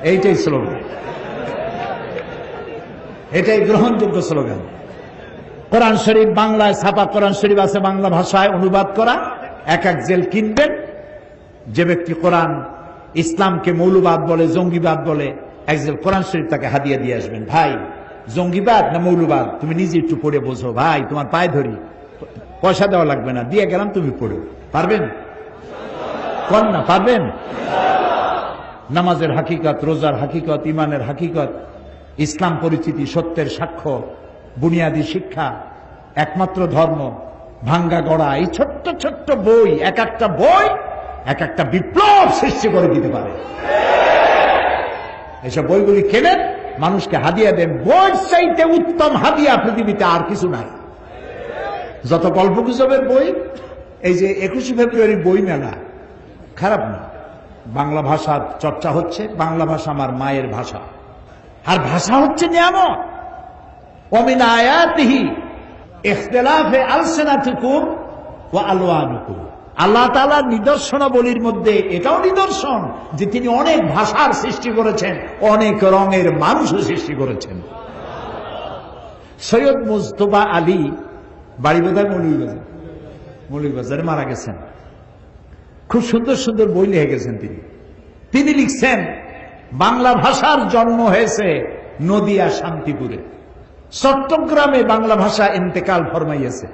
এইটাই স্লোগান, এটাই গ্রহণযোগ্য স্লোগান। কোরআন শরীফ বাংলায় ছাপা কোরআন শরীফ আছে, বাংলা ভাষায় অনুবাদ করা, এক জেল কিনবেন। যে ব্যক্তি কোরআন ইসলামকে মৌলবাদ বলে, জঙ্গিবাদ বলে, এক জেল কোরআন শরীফ তাকে হাদিয়া দিয়ে আসবেন। ভাই জঙ্গিবাদ না মৌলবাদ তুমি নিজে একটু পড়ে বোঝো, ভাই তোমার পায়ে ধরি, পয়সা দেওয়া লাগবে না, দিয়ে গেলাম, তুমি পড়ো। পারবেন? কোন না পারবেন? নামাজের হাকিকত, রোজার হাকিকত, ইমানের হাকিকত, ইসলাম পরিচিতি, সত্যের সাক্ষ্য, বুনিয়াদী শিক্ষা, একমাত্র ধর্ম, ভাঙ্গা গড়া, এই ছোট্ট ছোট্ট বই, এক একটা বই এক একটা বিপ্লব সৃষ্টি করে দিতে পারে। এসব বইগুলি কেনেন, মানুষকে হাদিয়া দেন। বই চাইতে উত্তম হাদিয়া পৃথিবীতে আর কিছু নাই। যত গল্প গুজবের বই, এই যে 21শে ফেব্রুয়ারি বই মেলা, খারাপ না, বাংলা ভাষার চর্চা হচ্ছে। বাংলা ভাষা আমার মায়ের ভাষা, আর ভাষা হচ্ছে নিয়ামত। ওমিন আয়াতিহি ইখতিলাফে আলসিনাতিকুম ওয়া আলওয়ানুকুম। আল্লাহ তাআলার নিদর্শনাবলীর মধ্যে এটাও নিদর্শন যে তিনি অনেক ভাষার সৃষ্টি করেছেন, অনেক রঙের মানুষও সৃষ্টি করেছেন। সৈয়দ মুজতবা আলী, বাড়ি বোধহয় মৌলভীবাজারে, মারা গেছেন। খুব সুন্দর সুন্দর বই লিখে গেছেন তিনি লিখছেন, বাংলা ভাষার জন্ম হয়েছে নদিয়া শান্তিপুরে, চট্টগ্রামে বাংলা ভাষা ইন্তেকাল ফরমাইয়াছে,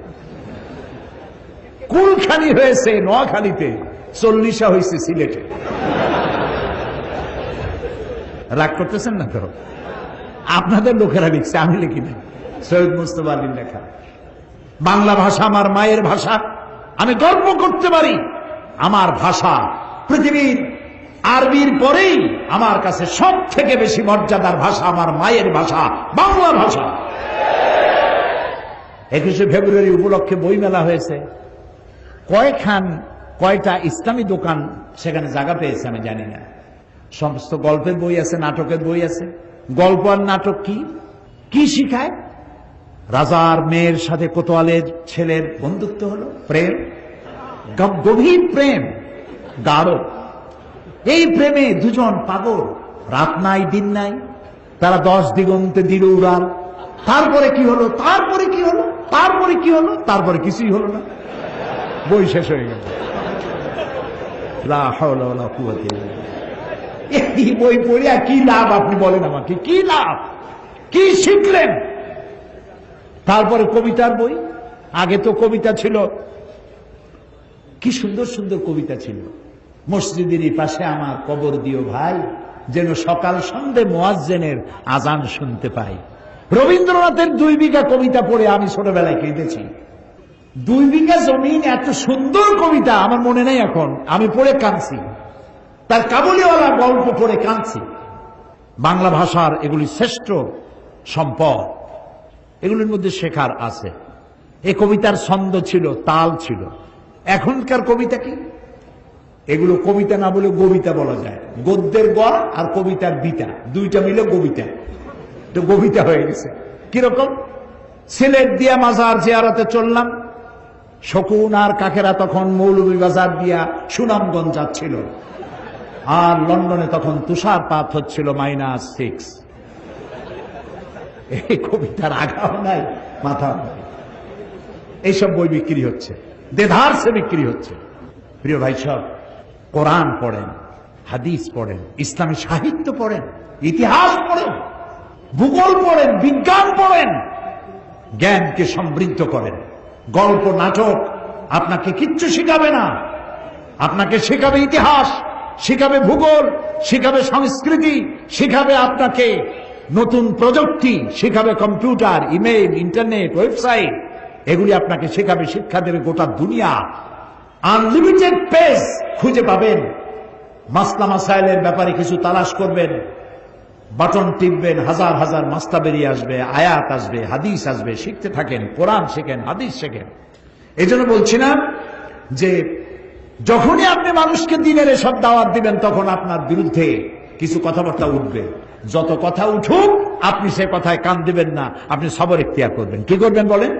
কুলখানি হয়েছে নোয়াখালীতে, 40 হয়েছে সিলেটে। রাগ করতেছেন না তো? আপনাদের লোকেরা লিখছে, আমি লিখি না। সৈয়দ মুজতবা আলীর লেখা। বাংলা ভাষা আমার মায়ের ভাষা, আমি গর্ব করতে পারি আমার ভাষা পৃথিবীর আরবির পরেই আমার কাছে সব থেকে বেশি মর্যাদার ভাষা আমার মায়ের ভাষা, বাংলা ভাষা। 21শে ফেব্রুয়ারি উপলক্ষে বই মেলা হয়েছে। কয়টা ইসলামী দোকান সেখানে জায়গা পেয়েছে আমি জানি না। সমস্ত গল্পের বই আছে, নাটকের বই আছে। গল্প আর নাটক কি কি শিখায়? রাজার মেয়ের সাথে কোতোয়ালের ছেলের বন্ধুত্ব হলো, প্রেম, গভীর প্রেম, গাঢ়। এই প্রেমে দুজন পাগল, রাত নাই দিন নাই, তারা 10 দিগন্তে দিল উড়াল। তারপরে কি হলো, তারপরে কি হলো, তারপরে কি হলো, তারপরে কিছুই হলো না, বই শেষ হয়ে গেল। লা হাওলা ওয়ালা কুওয়াতা ইল্লা বিল্লাহ। এই বই পড়িয়া কি লাভ আপনি বলেন আমাকে, কি লাভ, কি শিখলেন? তারপরে কবিতার বই। আগে তো কবিতা ছিল, কি সুন্দর সুন্দর কবিতা ছিল। মসজিদের পাশে আমার কবর দিও ভাই, যেন সকাল সন্ধ্যে মুয়াজ্জিনের আজান শুনতে পাই। রবীন্দ্রনাথের 2 বিঘা কবিতা পড়ে আমি ছোটবেলায় কেঁদেছি। 2 বিঘা জমিন, এত সুন্দর কবিতা আমার মনে নেই এখন, আমি পড়ে কাঁদছি। তার কাবুলিওয়ালা গল্প পড়ে কাঁদছি। বাংলা ভাষার এগুলি শ্রেষ্ঠ সম্পদ, এগুলির মধ্যে শেখার আছে। এই কবিতার ছন্দ ছিল, তাল ছিল। এখনকার কবিতা কি? এগুলো কবিতা না বলে গবিতা বলা যায়। গদ্যের গ আর কবিতার বিতা, দুইটা মিলে গবিতা, তো গবিতা হয়ে গেছে। কিরকম? সিলেট দিয়া মাজার জিয়ারতে চললাম, শকুন আর কাকেরা তখন মৌলভীবাজার দিয়া সুনামগঞ্জ যাচ্ছিল, আর লন্ডনে তখন তুষারপাত হচ্ছিল -6। এই কবিতার আগাও নাই, মাথাও নাই। এইসব বই বিক্রি হচ্ছে, দেধারসে বিক্রি হচ্ছে। প্রিয় ভাই সব, কোরআন পড়েন, হাদিস পড়েন, ইসলামী সাহিত্য পড়েন, ইতিহাস পড়েন, ভূগোল পড়েন, বিজ্ঞান পড়েন, জ্ঞানকে সমৃদ্ধ করেন। গল্প নাটক আপনাকে কিচ্ছু শিখাবে না। আপনাকে শেখাবে ইতিহাস, শিখাবে ভূগোল, শিখাবে সংস্কৃতি, শিখাবে আপনাকে নতুন প্রযুক্তি, শিখাবে কম্পিউটার, ইমেল, ইন্টারনেট, ওয়েবসাইট। এগুলি আপনাকে শেখাবে, শিক্ষা দেবে গোটা দুনিয়া। আনলিমিটেড পেজ খুঁজে পাবেন। মাসলা মাসাইলের ব্যাপারে কিছু তালাশ করবেন, বাটন টিপবেন, হাজার হাজার মাসলা বেরিয়ে আসবে, আয়াত আসবে, হাদিস আসবে। শিখতে থাকেন, কোরআন শেখেন, হাদিস শেখেন। এই জন্য বলছি না যে যখনই আপনি মানুষকে দিনের এসব দাওয়াত দিবেন, তখন আপনার বিরুদ্ধে কিছু কথাবার্তা উঠবে। যত কথা উঠুক, আপনি সে কথায় কান দিবেন না, আপনি সবর ইখতিয়ার করবেন। কি করবেন বলেন?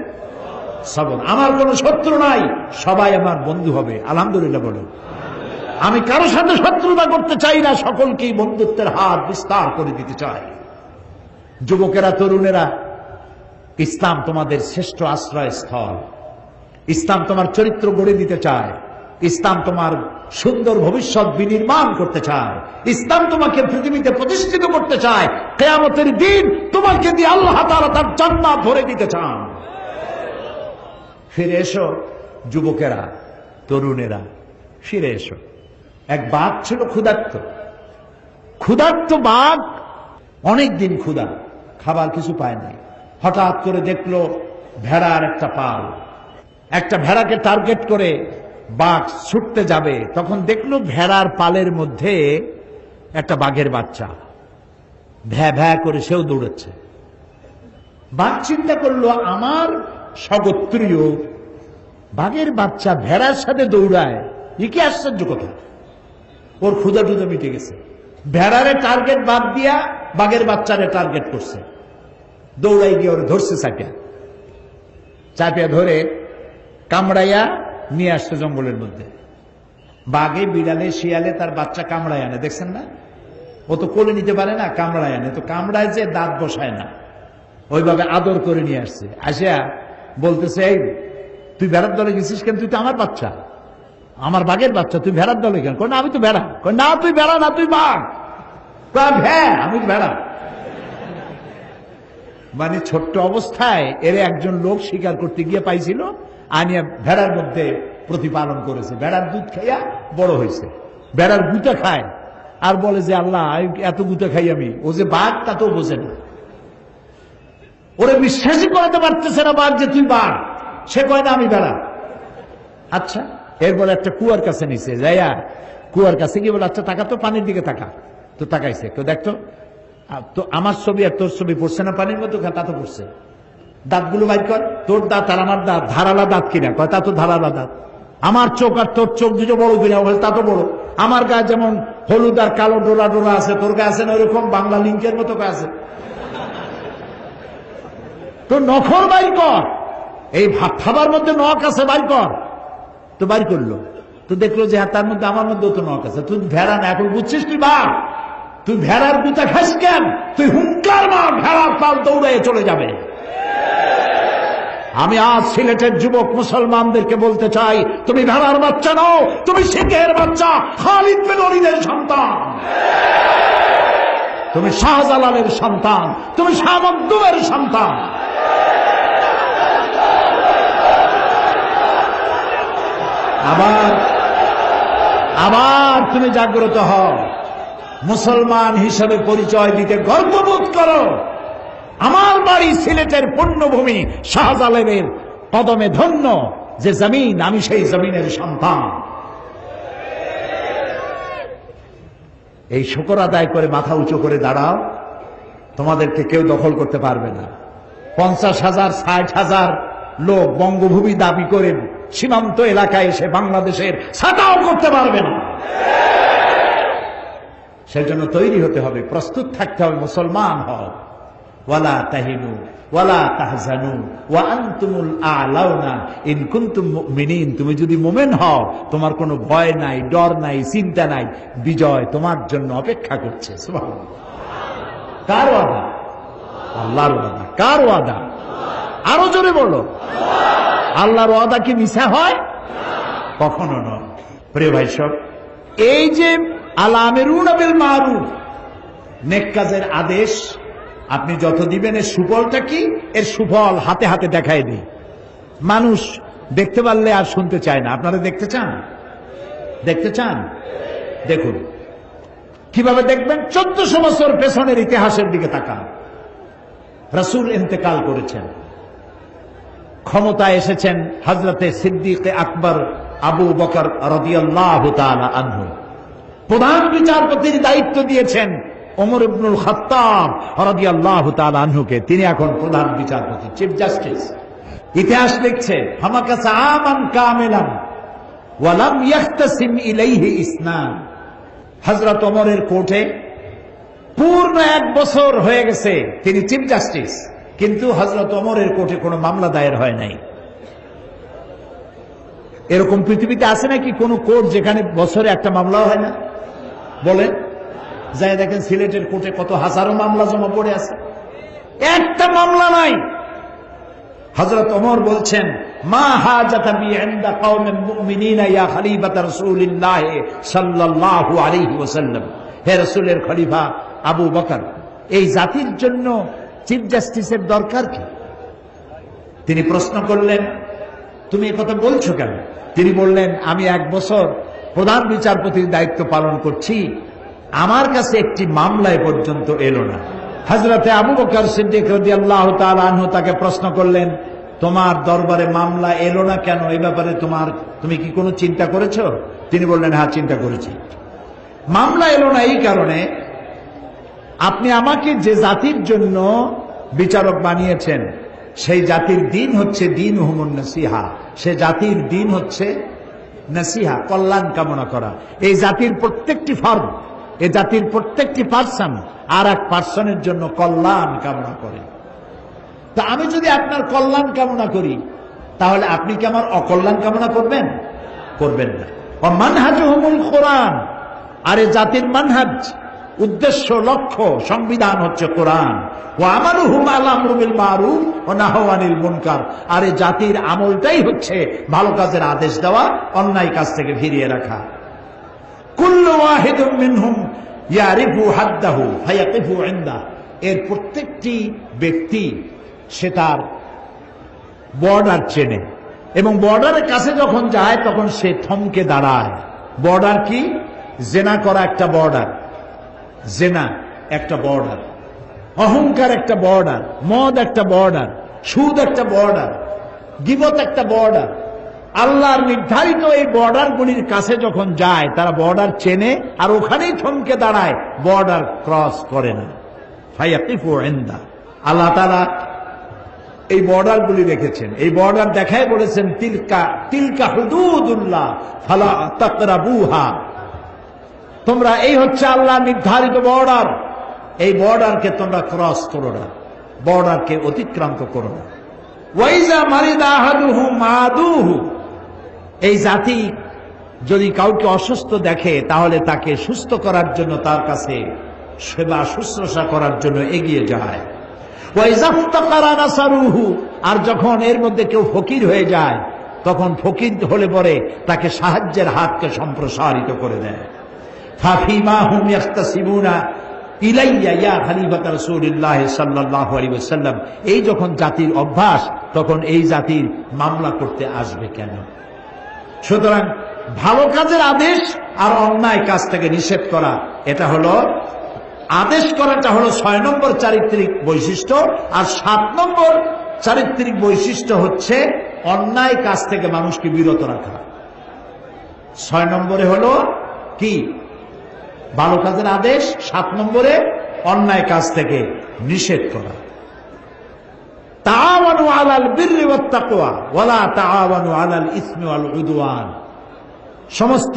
সবর। আমার কোনো শত্রু নাই, সবাই আমার বন্ধু হবে। আলহামদুলিল্লাহ বলেন। আমি কারো সাথে শত্রুতা করতে চাই না, সকলকেই বন্ধুত্বের হাত বিস্তার করে দিতে চাই। যুবকেরা, তরুণেরা, ইসলাম তোমাদের শ্রেষ্ঠ আশ্রয়স্থল। ইসলাম তোমার চরিত্র গড়ে দিতে চায়। ইসলাম তোমার সুন্দর ভবিষ্যৎ বিনির্মাণ করতে চায়। ইসলাম তোমাকে পৃথিবীতে প্রতিষ্ঠিত করতে চায়। কিয়ামতের দিন তোমাকে দিয়ে আল্লাহ তাআলা তার জান্নাত ভরে দিতে চান। ফিরে এসো যুবকেরা, তরুণেরা, ফিরে এসো। এক বাঘ ছিল ক্ষুধার্ত। ক্ষুধার্ত বাঘ অনেক দিন ক্ষুধা, খাবার কিছু পায় নাই। হঠাৎ করে দেখলো ভেড়ার একটা পাল। একটা ভেড়াকে টার্গেট করে বাঘ ছুটতে যাবে, তখন দেখলো ভেড়ার পালের মধ্যে একটা বাঘের বাচ্চা ভ্যা ভ্যা করে সেও দৌড়াচ্ছে। বাঘ চিন্তা করলো, আমার স্বগোত্রীয় বাঘের বাচ্চা ভেড়ার সাথে দৌড়ায়, এ কি আশ্চর্য কথা। ওর ক্ষুধা টুধা মিটে গেছে। ভেড়ারে টার্গেট বাদ দিয়া বাঘের বাচ্চারে টার্গেট করছে। দৌড়াই গিয়ে ওর ধরছে, চাপিয়া ধরে কামড়াইয়া নিয়ে আসছে জঙ্গলের মধ্যে। বাঘে, বিড়ালে, শিয়ালে তার বাচ্চা কামড়ায় আনে, দেখছেন না? ও তো কোলে নিতে পারে না, কামড়ায় আনে। তো কামড়ায় যে দাঁত বসায় না, ওইভাবে আদর করে নিয়ে আসছে। আসিয়া বলতেছে, এই তুই ভেড়ার দলে গেছিস কেন? তুই তো আমার বাচ্চা, আমার বাঘের বাচ্চা, তুই ভেড়ার দলে কেন? না আমি তো ভেড়া। না তুই ভেড়া না, তুই বাঘ। আমি ভেড়া। মানে ছোট্ট অবস্থায় এর একজন লোক শিকার করতে গিয়ে পাইছিল, আনিয়া ভেড়ার মধ্যে প্রতিপালন করেছে। ভেড়ার দুধ খাইয়া বড় হয়েছে। ভেড়ার গুতা খায় আর বলে যে আল্লাহ এত গুতা খাই আমি। ও যে বাঘ তা তো বোঝে না, ওরে বিশ্বাসই করাতে পারতেছে না বাঘ যে তুই বাঘ। সে কয় না আমি ভেড়া। আচ্ছা, এরপর একটা কুয়ার কাছে নিছে, যাইয়া কুয়ার কাছে গিয়ে বলে, আচ্ছা টাকা তো, পানির দিকে তাকা। তো তাকাইছে, কেউ দেখতো তো আমার ছবি আর তোর ছবি পড়ছে না পানির মতো? তা তো পড়ছে। দাঁতগুলো বাইর কর, তোর দাঁত আর আমার দাঁত ধারালা দাঁত কিনা? কয় তা তো ধারালা দাঁত। আমার চোখ আর তোর চোখ দুটো বড় কিনা, বলে তা তো বড়। আমার গায়ে যেমন হলুদ আর কালো ডোরা ডোরা আছে, তোর গায়ে আছে না ওইরকম বাংলা লিঙ্কের মতো আছে। তো নখর বাইর কর, এই ভাত খাবার মধ্যে নখ আছে, বাইর কর। তো বাইর করলো, তো দেখলো যে তার মধ্যে আমার মধ্যেও তো নখ আছে। তুই ভেড়া না, এখন বুঝছিস তুই বাপ, তুই ভেড়ার গুতা খাস কেন? তুই হুঙ্কার মার, ভেড়ার পাল দৌড়ে চলে যাবে। আমি আজ সিলেটের যুবক মুসলমানদেরকে বলতে চাই, তুমি ভেড়ার বাচ্চা নও, তুমি শিখের বাচ্চা, খালিদ বিন ওলীদের সন্তান, তুমি শাহজালালের সন্তান, তুমি শাহ মখদুমের সন্তান। আবার তুমি জাগ্রত হও, মুসলমান হিসেবে পরিচয় দিতে গর্ববোধ করো। আমার বাড়ি সিলেটের পুণ্যভূমি, শাহজালালের কদমে ধন্য যে জমিন, আমি সেই জমিনের সন্তান। এই শুকর আদায় করে মাথা উঁচু করে দাঁড়াও, তোমাদেরকে কেউ দখল করতে পারবে না। 50,000 60,000 লোক বঙ্গভূমি দাবি করে সীমান্ত এলাকায় এসে বাংলাদেশের ছাতাও করতে পারবে না। সেজন্য তৈরি হতে হবে, প্রস্তুত থাকতে হবে, মুসলমান হও। ওয়ালা তাহিনু ওয়ালা তাহজানু ওয়া আনতুমুল আ'লাউনা ইন কুনতুম মুমিনিন। তুমি যদি মুমিন হও, তোমার কোনো ভয় নাই, ডর নাই, চিন্তা নাই, বিজয় তোমার জন্য অপেক্ষা করছে। সুবহানাল্লাহ। কার ওয়াদা? আল্লাহর ওয়াদা। কার ওয়াদা? আরো জোরে বলো। আল্লাহর ওয়াদা কি মিথ্যা হয়? কখনো নয়। প্রিয় ভাই সব, এই যে আল আমিরুনা বিল মারুফ, নেক কাজের আদেশ আপনি যত দিবেন, এর সুফলটা কি? এর সুফল হাতে হাতে দেখায় দিই। মানুষ দেখতে পারলে আর শুনতে চায় না। আপনারা দেখতে চান? দেখতে চান? দেখুন কিভাবে দেখবেন। 1400 বছর পেছনের ইতিহাসের দিকে তাকান। রাসূল ইন্তেকাল করেছেন, ক্ষমতায় এসেছেন হযরতে সিদ্দিক আকবর আবু বকর রাদিয়াল্লাহু তাআলা আনহু। প্রধান বিচারপতির দায়িত্ব দিয়েছেন ওমর ইবনুল খাত্তাব রাদিয়াল্লাহু তাআলা আনহুকে। তিনি এখন প্রধান বিচারপতি, চিফ জাস্টিস। ইতিহাস লিখছে হামাকাসা আমান কামিলান ওয়া লাম ইয়াখতাসিম ইলাইহি ইসনান। হযরত ওমরের কোর্টে পূর্ণ 1 বছর হয়ে গেছে, তিনি চিফ জাস্টিস, কিন্তু হযরত ওমরের কোর্টে কোনো মামলা দায়ের হয় নাই। এরকম পৃথিবীতে আছে নাকি কোন কোর্ট যেখানে বছরে একটা মামলাও হয় না? বলেন। যাই দেখেন সিলেটের কোর্টে কত হাজারো মামলা জমা পড়ে আছে, একটা মামলা নাই। হযরত ওমর বলছেন, মা হাজাতা বি ইনদা কওমিন মুমিনিনা ইয়া খলিফাত রাসূলিল্লাহ সাল্লাল্লাহু আলাইহি ওয়াসাল্লাম। হে রাসূলের খলিফা আবু বকর, এই জাতির জন্য চিফ জাস্টিসের দরকার কি? তিনি প্রশ্ন করলেন, তুমি একথা বলছো কেন? তিনি বললেন, আমি 1 বছর প্রধান বিচারপতির দায়িত্ব পালন করছি, আমার কাছে একটি মামলায় পর্যন্ত এলো না। হযরতে আবু বকর সিদ্দিক রাদিয়াল্লাহু তাআলা আনহু তাকে প্রশ্ন করলেন, তোমার দরবারে মামলা এলো না কেন? এই ব্যাপারে তুমি কি কোনো চিন্তা করেছো? তিনি বললেন, হ্যাঁ চিন্তা করেছি। মামলা এলো না এই কারণে, আপনি আমাকে যে জাতির জন্য বিচারক বানিয়েছেন, সেই জাতির দিন হচ্ছে দিন হুমুন নসিহা। সে জাতির দিন হচ্ছে নসিহা, কল্যাণ কামনা করা। এই জাতির প্রত্যেকটি ফর্ম, এই জাতির প্রত্যেকটি পার্সন আর এক পার্সনের জন্য কল্যাণ কামনা করে। তা আমি যদি আপনার কল্যাণ কামনা করি, তাহলে আপনি কি আমার অকল্যাণ কামনা করবেন? করবেন না। মানহাজুহুমুল কোরআন, আর এই জাতির মানহাজ, উদ্দেশ্য, লক্ষ্য, সংবিধান হচ্ছে কোরআন। ওয়া আমালুহুম আল আমরু বিল মারুফ ওয়া নাহয়ু আনিল মুনকার, আর এই জাতির আমলটাই হচ্ছে ভালো কাজের আদেশ দেওয়া, অন্যায় কাজ থেকে ফিরিয়ে রাখা। কুল্লু ওয়াহিদুম মিনহুম ইয়ারিফু হাদ্দাহু ফায়াকিফু ইনদা, এর প্রত্যেকটি ব্যক্তি সে তার বর্ডার চেনে, এবং বর্ডারের কাছে যখন যায় তখন সে থমকে দাঁড়ায়। বর্ডার কি? জেনা করা একটা বর্ডার, জেনা একটা বর্ডার, অহংকার একটা বর্ডার, মদ একটা বর্ডার, সুদ একটা বর্ডার, গীবত একটা বর্ডার। আল্লাহর নির্ধারিত এই বর্ডারগুলির কাছে যখন যায়, তারা বর্ডার চেনে আর ওখানেই থমকে দাঁড়ায়, বর্ডার ক্রস করে না। ফায়াকিফু ইনদা, আল্লাহ তাআলা এই বর্ডারগুলি রেখেছেন। এই বর্ডার দেখায় বলেছেন তিলকা তিলকা হুদুদুল্লাহ ফালা তাকরাবুহা, তোমরা এই হচ্ছে আল্লাহ নির্ধারিত বর্ডার, এই বর্ডারকে তোমরা ক্রস করো না, বর্ডারকে অতিক্রান্ত করো না। ওয়াইজা মারিদা আহাদুহু মাদুহু, এই জাতি যদি কাউকে অসুস্থ দেখে তাহলে তাকে সুস্থ করার জন্য তার কাছে সেবা শুশ্রূষা করার জন্য এগিয়ে যায়। ওয়াইজাফতাকারা নাসারুহু, আর যখন এর মধ্যে কেউ ফকির হয়ে যায় তখন ফকির হলে পরে তাকে সাহায্যের হাতকে সম্প্রসারিত করে দেয়। ফাফিমা হুম ইয়াখতাসিবুনা ইলাইয়া ইয়া খলিফাত রাসূলুল্লাহ সাল্লাল্লাহু আলাইহি ওয়াসাল্লাম, এই যখন জাতির অভ্যাস তখন এই জাতির মামলা করতে আসবে কেন? সুতরাং ভালো কাজের আদেশ আর অন্যায় কাজ থেকে নিষেধ করা, এটা হলো আদেশ করাটা হলো 6 নম্বর চারিত্রিক বৈশিষ্ট্য, আর 7 নম্বর চারিত্রিক বৈশিষ্ট্য হচ্ছে অন্যায় কাজ থেকে মানুষকে বিরত রাখা। 6 নম্বরে হলো কি? ভালো কাজের আদেশ, 7 নম্বরে অন্যায় কাজ থেকে নিষেধ করা। তাআওয়ানু আলাল বিররি ওয়াত তাকওয়া ওয়ালা তাআওয়ানু আলাল ইসমি ওয়াল উদওয়ান, সমস্ত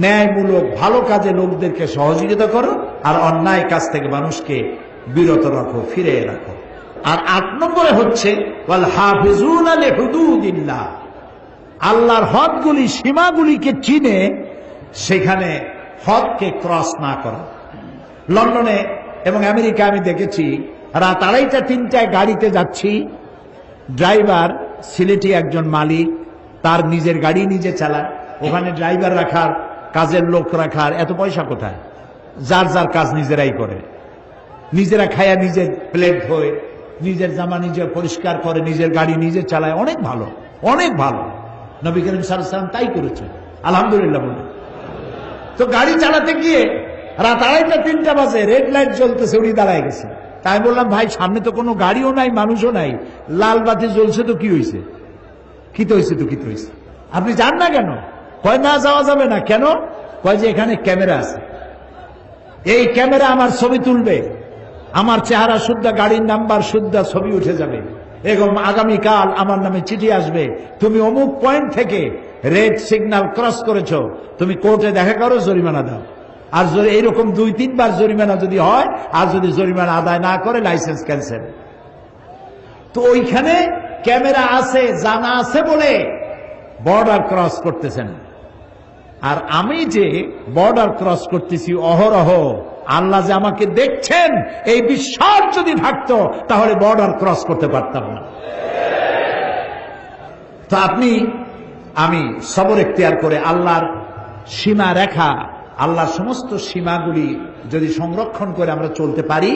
ন্যায়মূলক ভালো কাজে লোকদেরকে সহযোগিতা করো আর অন্যায় কাজ থেকে মানুষকে বিরত রাখো, ফিরে রাখো। আর 8 নম্বরে হচ্ছে ওয়াল হাফিজুনা লিহুদুদিল্লাহ, আল্লাহর হদগুলি সীমাগুলিকে চিনে সেখানে হদকে ক্রস না করা। লন্ডনে এবং আমেরিকা আমি দেখেছি রাত 2:30-3টায় গাড়িতে যাচ্ছি, ড্রাইভার সিলেটি একজন মালিক, তার নিজের গাড়ি নিজে চালায়, ওখানে ড্রাইভার রাখার, কাজের লোক রাখার এত পয়সা কোথায়? যার যার কাজ নিজেরাই করে, নিজেরা খায়া নিজের প্লেট ধোয়, নিজের জামা নিজে পরিষ্কার করে, নিজের গাড়ি নিজে চালায়। অনেক ভালো, অনেক ভালো। নবী করিম সাল্লাল্লাহু আলাইহি ওয়াসাল্লাম তাই করেছেন, আলহামদুলিল্লাহ বলে। তো গাড়ি চালাতে গিয়ে রাত 2:30-3টা বাজে, রেড লাইট জ্বলতেছে, উনি দাঁড়ায় গেছে। তাই বললাম, ভাই সামনে তো কোনো গাড়িও নাই, মানুষও নাই, লাল বাতি জ্বলছে তো কি হয়েছে? কি তো হয়েছে? তো কি তো হয়েছে? আপনি যান না কেন? কয় না যাওয়া যাবে না। কেন? কয় যে এখানে ক্যামেরা আছে, এই ক্যামেরা আমার ছবি তুলবে, আমার চেহারা শুদ্ধ, গাড়ির নাম্বার শুদ্ধ, ছবি উঠে যাবে, এবং আগামীকাল আমার নামে চিঠি আসবে, তুমি অমুক পয়েন্ট থেকে রেড সিগন্যাল ক্রস করেছো, তুমি কোর্টে দেখা করো, জরিমানা দাও। আর যদি এইরকম 2-3 বার জরিমানা যদি হয়, আর যদি জরিমানা আদায় না করে লাইসেন্স ক্যান্সেল। তো ওইখানে ক্যামেরা আছে, জানা আছে বলে বর্ডার ক্রস করতেছেন। আর আমি যে বর্ডার ক্রস করতেছি অহরহ, আল্লাহ যে আমাকে দেখছেন এই বিশ্বাস যদি থাকতো তাহলে বর্ডার ক্রস করতে পারতাম না। তো আমি সবর এখতিয়ার করে আল্লাহর সীমা রেখা, আল্লাহর সমস্ত সীমাগুলি যদি সংরক্ষণ করে আমরা চলতে পারি,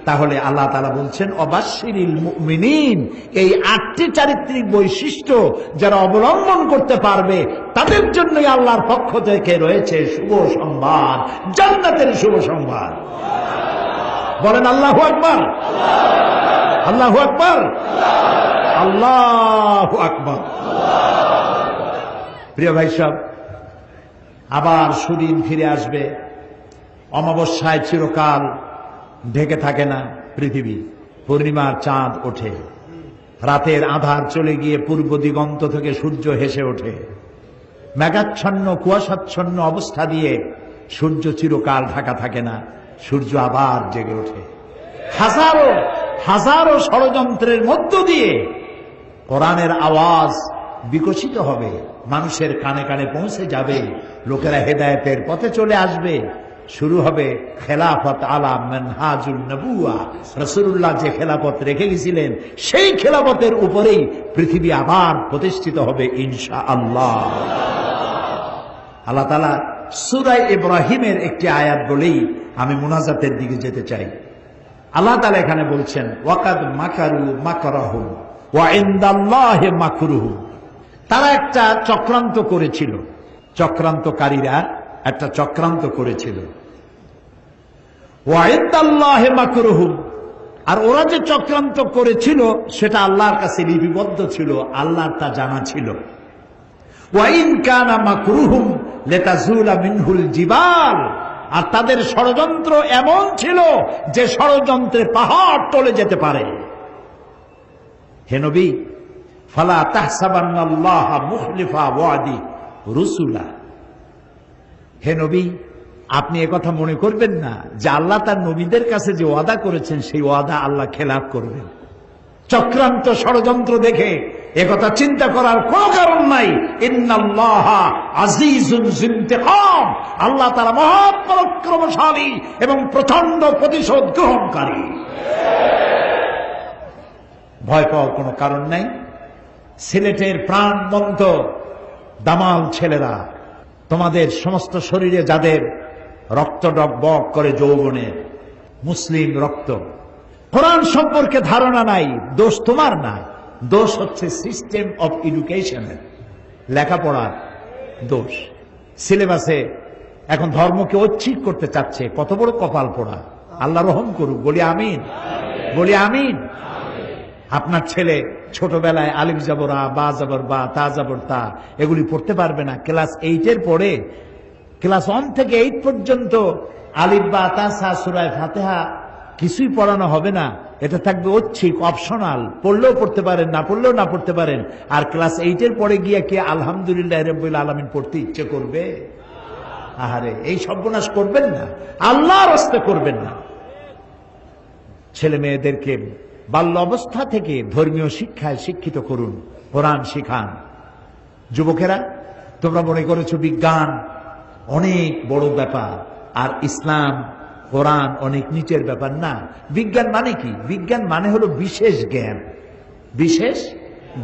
তাহলে আল্লাহ তাআলা বলছেন অবাশশিরিল মুমিনিন, এই 8টি চারিত্রিক বৈশিষ্ট্য যারা অবলম্বন করতে পারবে তাদের জন্যই আল্লাহর পক্ষ থেকে রয়েছে শুভ সংবাদ, জান্নাতের শুভ সংবাদ। বলেন আল্লাহু আকবার, আল্লাহু আকবার, আল্লাহু আকবার। প্রিয় ভাই সব, আবার সুদিন ফিরে আসবে। অমাবস্যায় চিরকাল ঢেকে থাকে না পৃথিবী, পূর্ণিমার চাঁদ ওঠে, রাতের আধার চলে গিয়ে পূর্ব দিগন্ত থেকে সূর্য হেসে ওঠে। মেঘাচ্ছন্ন কুয়াশাচ্ছন্ন অবস্থা দিয়ে সূর্য চিরকাল ঢাকা থাকে না, সূর্য আবার জেগে ওঠে। হাজারো হাজারো ষড়যন্ত্রের মধ্য দিয়ে কোরআনের আওয়াজ বিকশিত হবে, মানুষের কানে কানে পৌঁছে যাবে, লোকেরা হেদায়েতের পথে চলে আসবে। শুরু হবে খেলাফত আলা মানহাজুন নবুয়া, রাসূলুল্লাহ যে খেলাফত রেখে গেছিলেন সেই খেলাফতের উপরেই পৃথিবী আবার প্রতিষ্ঠিত হবে ইনশাআল্লাহ। আল্লাহ তাআলা সূরা ইব্রাহিমের একটি আয়াত বলেই আমি মুনাজাতের দিকে যেতে চাই। আল্লাহ তাআলা এখানে বলছেন ওয়াকাদ মাকারু মাকরাহুম ওয়া ইনদাল্লাহি মাকরুহুম, তারা একটা চক্রান্ত করেছিল, চক্রান্তকারীরা একটা চক্রান্ত করেছিল। ওয়া ইনদাল্লাহি মাকরুহুম, আর ওরা যে চক্রান্ত করেছিল সেটা আল্লাহর কাছে লিপিবদ্ধ ছিল, আল্লাহর তা জানা ছিল। ওয়া ইন কানা মাকরুহুম লিতাজুলা মিনহুল জিবাল, আর তাদের ষড়যন্ত্র এমন ছিল যে ষড়যন্ত্রে পাহাড় টলে যেতে পারে। হে নবী, ফালা তাহসাবান্নাল্লাহ মুখলিফা ওয়াদি রুসুলা, হে নবী আপনি একথা মনে করবেন না যে আল্লাহ তার নবীদের কাছে যে ওয়াদা করেছেন সেই ওয়াদা আল্লাহ খেলাফ করবেন। চক্রান্ত ষড়যন্ত্র দেখে একথা চিন্তা করার কোন কারণ নাই। ইন্নাল্লাহা আজিজুন যুনতিকাম, আল্লাহ তাআলা মহাপরাক্রমশালী এবং প্রচন্ড প্রতিশোধ গ্রহণকারী। ভয় পাওয়ার কোনো কারণ নাই। সিলেটের প্রাণবন্ত দামাল ছেলেরা, তোমাদের সমস্ত শরীরে যাদের রক্ত ডগবগ করে যৌবনের মুসলিম রক্ত, কোরআন সম্পর্কে ধারণা নাই, দোষ তোমার না, দোষ হচ্ছে সিস্টেম অফ এডুকেশনের, লেখাপড়ার দোষ। সিলেবাসে এখন ধর্মকে ঐচ্ছিক করতে চাচ্ছে, কত বড় কপাল পোড়া। আল্লাহ রহম করুক, বলি আমিন, বলি আমিন। আপনার ছেলে ছোটবেলায় আলিফ যাবর আ, বা যাবর বা, তা যাবর তা এগুলি পড়তে পারবে না। ক্লাস 8-এর পরে, ক্লাস 1 থেকে 8 পর্যন্ত আলিফ বা তা সা সূরা ফাতিহা কিছুই পড়ানো হবে না। এটা থাকবে ঐচ্ছিক, অপশনাল, পড়লেও পড়তে পারেন, না পড়লেও না পড়তে পারেন। আর ক্লাস 8-এর পরে গিয়ে কে আলহামদুলিল্লাহ রাব্বিল আলামিন পড়তে ইচ্ছে করবে? আহারে, এই সর্বনাশ করবেন না, আল্লাহর রাস্তায় করবেন না। ছেলে মেয়েদেরকে বাল্য অবস্থা থেকে ধর্মীয় শিক্ষায় শিক্ষিত করুন, কোরআন শিখান। যুবকেরা, তোমরা মনে করেছো বিজ্ঞান অনেক বড় ব্যাপার আর ইসলাম কোরআন অনেক নিচের ব্যাপার। না, বিজ্ঞান মানে কি? বিজ্ঞান মানে হলো বিশেষ জ্ঞান, বিশেষ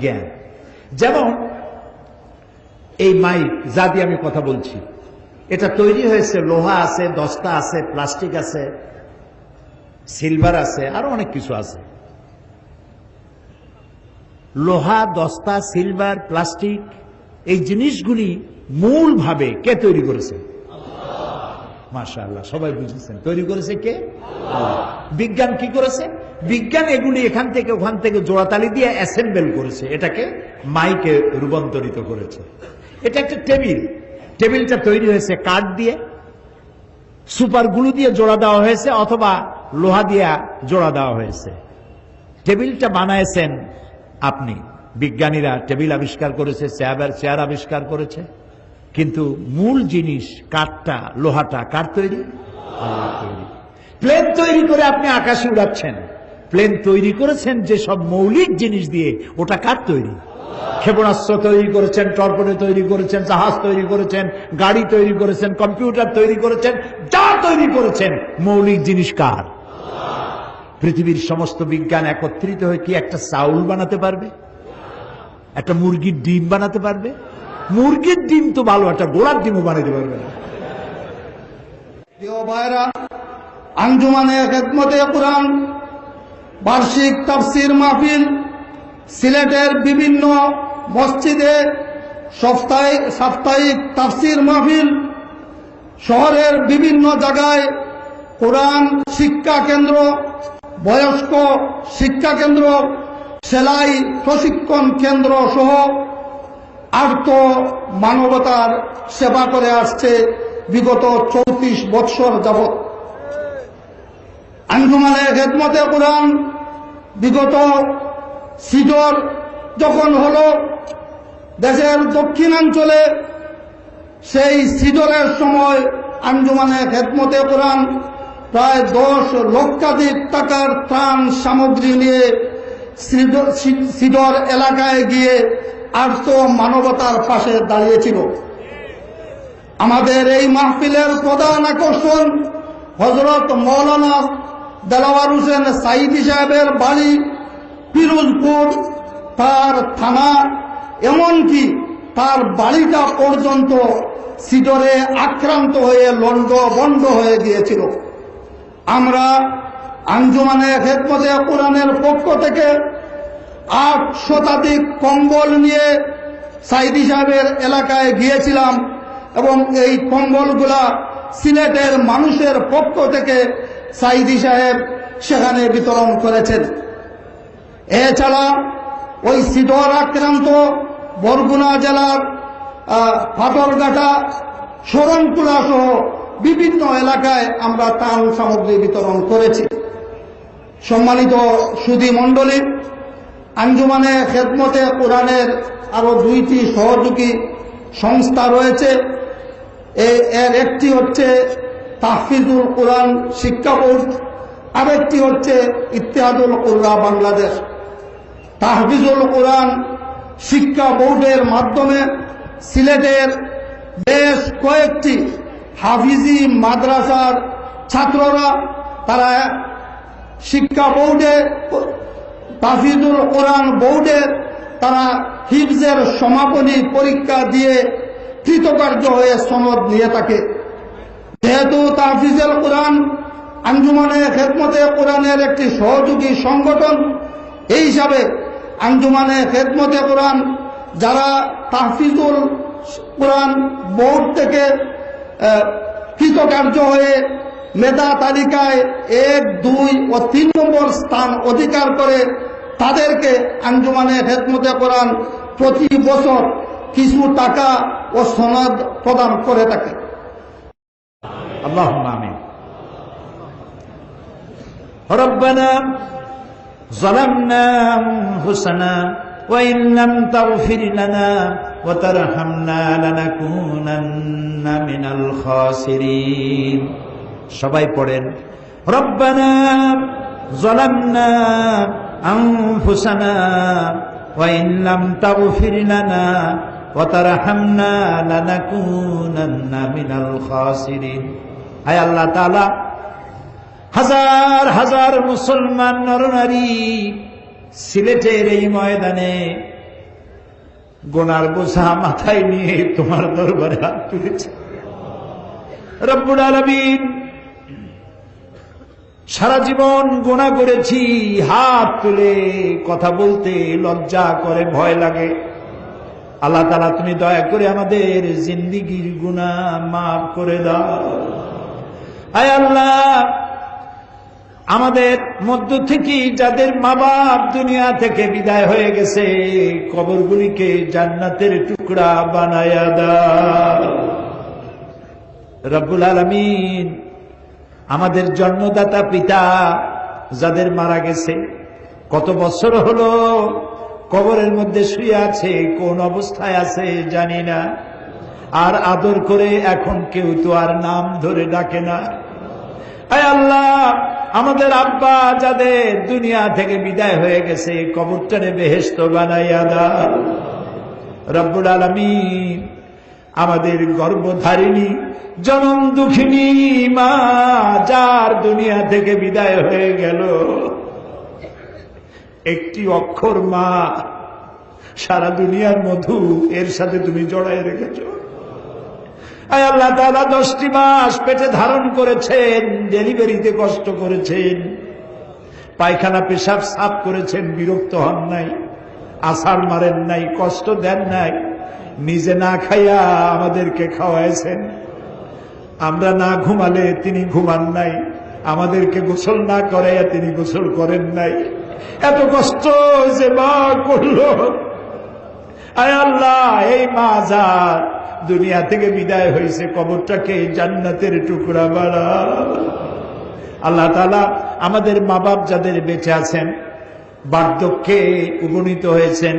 জ্ঞান। যেমন এই মাইক যা দিয়ে আমি কথা বলছি, এটা তৈরি হয়েছে, লোহা আছে, দস্তা আছে, প্লাস্টিক আছে, সিলভার আছে, আরো অনেক কিছু আছে। লোহা, দস্তা, সিলভার, প্লাস্টিক, এই জিনিসগুলি মূলভাবে কে তৈরি করেছে? মাশাআল্লাহ, সবাই বুঝেছেন, তৈরি করেছে কে? আল্লাহ। বিজ্ঞান কি করেছে? বিজ্ঞান এগুলি এখান থেকে ওখান থেকে জোড়াতালি দিয়ে অ্যাসেম্বল করেছে, এটাকে মাইকে রূপান্তরিত করেছে। এটা একটা টেবিল, টেবিলটা তৈরি হয়েছে কাঠ দিয়ে, সুপার গ্লু দিয়ে জোড়া দেওয়া হয়েছে অথবা লোহা দিয়ে জোড়া দেওয়া হয়েছে। টেবিলটা বানায়ছেন আপনি, বিজ্ঞানীরা টেবিল আবিষ্কার করেছে, চেয়ার আবিষ্কার করেছে, কিন্তু মূল জিনিস কাঠটা, লোহাটা কার তৈরি? আল্লাহ তৈরি। প্লেন তৈরি করে আপনি আকাশে উড়াচ্ছেন, প্লেন তৈরি করেছেন যে সব মৌলিক জিনিস দিয়ে, ওটা কার তৈরি? ক্ষেপণাস্ত্র তৈরি করেছেন, টর্পেডো তৈরি করেছেন, জাহাজ তৈরি করেছেন, গাড়ি তৈরি করেছেন, কম্পিউটার তৈরি করেছেন, যা তৈরি করেছেন মৌলিক জিনিস কার? পৃথিবীর সমস্ত বিজ্ঞান একত্রিত হয়ে কি একটা চাউল বানাতে পারবে? একটা মুরগির ডিম বানাতে পারবে? মুরগির ডিম তো ভালো, একটা গোড়ার ডিমও বানাতে পারবে না। প্রিয় ভাইরা, আঞ্জুমানে খেদমতে কুরআন বার্ষিক তাফসীর মাহফিল সিলেটের বিভিন্ন মসজিদে, সাপ্তাহিক তাফসীর মাহফিল, শহরের বিভিন্ন জায়গায় কোরআন শিক্ষা কেন্দ্র, বয়স্ক শিক্ষা কেন্দ্র, সেলাই প্রশিক্ষণ কেন্দ্র সহ আর্ত মানবতার সেবা করে আসছে বিগত 34 বৎসর যাবৎ। আঞ্জুমানে খেদমতে কুরআন বিগত সিডর যখন হলো দেশের দক্ষিণাঞ্চলে, সেই সিডরের সময় আঞ্জুমানে খেদমতে কুরআন প্রায় 10 লক্ষাধিক টাকার ত্রাণ সামগ্রী নিয়ে সিডর এলাকায় গিয়ে আর্ত মানবতার পাশে দাঁড়িয়েছিল। আমাদের এই মাহফিলের প্রধান আকর্ষণ হযরত মাওলানা দেলাওয়ার হোসেন সাঈদী সাহেবের বাড়ি পিরোজপুর, তার থানা, এমনকি তার বাড়িটা পর্যন্ত সিডরে আক্রান্ত হয়ে লন্ডভন্ড হয়ে গিয়েছিল। আমরা আঞ্জুমানে খেদমতে কুরআনের পক্ষ থেকে 8 শতাধিক কম্বল নিয়ে সাঈদী সাহেবের এলাকায় গিয়েছিলাম এবং এই কম্বলগুলা সিলেটের মানুষের পক্ষ থেকে সাঈদী সাহেব সেখানে বিতরণ করেছেন। এছাড়া ওই সিডর আক্রান্ত বরগুনা জেলার ফাটরঘাটা, শরণকুলা সহ বিভিন্ন এলাকায় আমরা ত্রাণ সামগ্রী বিতরণ করেছি। সম্মানিত সুধী মণ্ডলী, আঞ্জুমানে খেদমতে কোরআনের আরো 2টি সহযোগী সংস্থা রয়েছে। এর একটি হচ্ছে তাহফিজুল কোরআন শিক্ষা বোর্ড, আরেকটি হচ্ছে ইত্তেহাদুল কুররা বাংলাদেশ। তাহফিজুল কোরআন শিক্ষা বোর্ডের মাধ্যমে সিলেটের বেশ কয়েকটি হাফিজি মাদ্রাসার ছাত্ররা তারা শিক্ষা বোর্ডে, তাহফিজুল কোরআন বোর্ডে তারা হিফজের সমাপনী পরীক্ষা দিয়ে কৃতকার্য হয়ে সনদ নিয়ে থাকে। যেহেতু তাহফিজুল কোরআন আঞ্জুমানে খেদমতে কোরআনের একটি সহযোগী সংগঠন, এই হিসাবে আঞ্জুমানে খেদমতে কোরআন যারা তাহফিজুল কোরআন বোর্ড থেকে কৃতকার্য হয়ে মেধা তালিকায় 1, 2 ও 3 নম্বর স্থান অধিকার করে, তাদেরকে আঞ্জুমানে খেদমতে কোরআন প্রতি বছর কিছু টাকা ও সনদ প্রদান করে থাকে। আল্লাহুম্মা আমিন। রব্বানা যালামনা আনফুসানা ওয়া ইন লাম তাগফির লানা ওয়া তারহামনা লানাকুনান্না মিনাল খাসিরিন। সবাই পড়েন, রব্বানা যালামনা আনফুসানা ওয়া ইন লাম তাগফির লানা ওয়া তারহামনা লানাকুনান্না মিনাল খাসিরিন। আয় আল্লাহ তাআলা, হাজার হাজার মুসলমান নরনারী সিলেটের এই ময়দানে গুনার বোঝা মাথায় নিয়ে তোমার দরবারে হাত তুলেছে। রব্বুল আলামিন, সারা জীবন গুনাহ করেছি, হাত তুলে কথা বলতে লজ্জা করে, ভয় লাগে। আল্লাহ তাআলা, তুমি দয়া করে আমাদের জিন্দেগীর গুনাহ মাফ করে দাও। আয় আল্লাহ, আমাদের মধ্য থেকে যাদের মা বাপ দুনিয়া থেকে বিদায় হয়ে গেছে, কবরগুলিকে জান্নাতের টুকরা বানায়া দাও। রব্বুল আলামিন, আমাদের জন্মদাতা পিতা যাদের মারা গেছে, কত বছর হলো কবরের মধ্যে শুয়ে আছে, কোন অবস্থায় আছে জানি না, আর আদর করে এখন কেউ তো আর নাম ধরে ডাকে না। আয় আল্লাহ, আমাদের আব্বা যাদের দুনিয়া থেকে বিদায় হয়ে গেছে, কবরটারে বেহেশত বানাইয়া দাও। রব্বুল আলামিন, আমাদের গর্ভধারিণী জনম দুঃখিনী মা যার দুনিয়া থেকে বিদায় হয়ে গেল, একটি অক্ষর মা, সারা দুনিয়ার মধু এর সাথে তুমি জড়ায় রেখেছ। আয় আল্লাহ তাআলা, 10টি মাস পেটে ধারণ করেছেন, ডেলিভারিতে কষ্ট করেছেন, পায়খানা পেশাব সাফ করেছেন, বিরক্ত হন নাই, আছাড় মারেন নাই, কষ্ট দেন নাই, নিজে না খাইয়া আমাদেরকে খাওয়াইছেন। আমরা না ঘুমালে তিনি ঘুমান নাই, আমাদেরকে গোসল না করাইয়া তিনি গোসল করেন নাই। এত কষ্ট যে মা করলো, আয় আল্লাহ, এই মা যার দুনিয়া থেকে বিদায় হয়েছে, কবরটাকে জান্নাতের টুকরা বানাও। আল্লাহ তাআলা, আমাদের মা বাপ যাদের বেঁচে আছেন, বার্ধক্যে উপনীত হয়েছেন,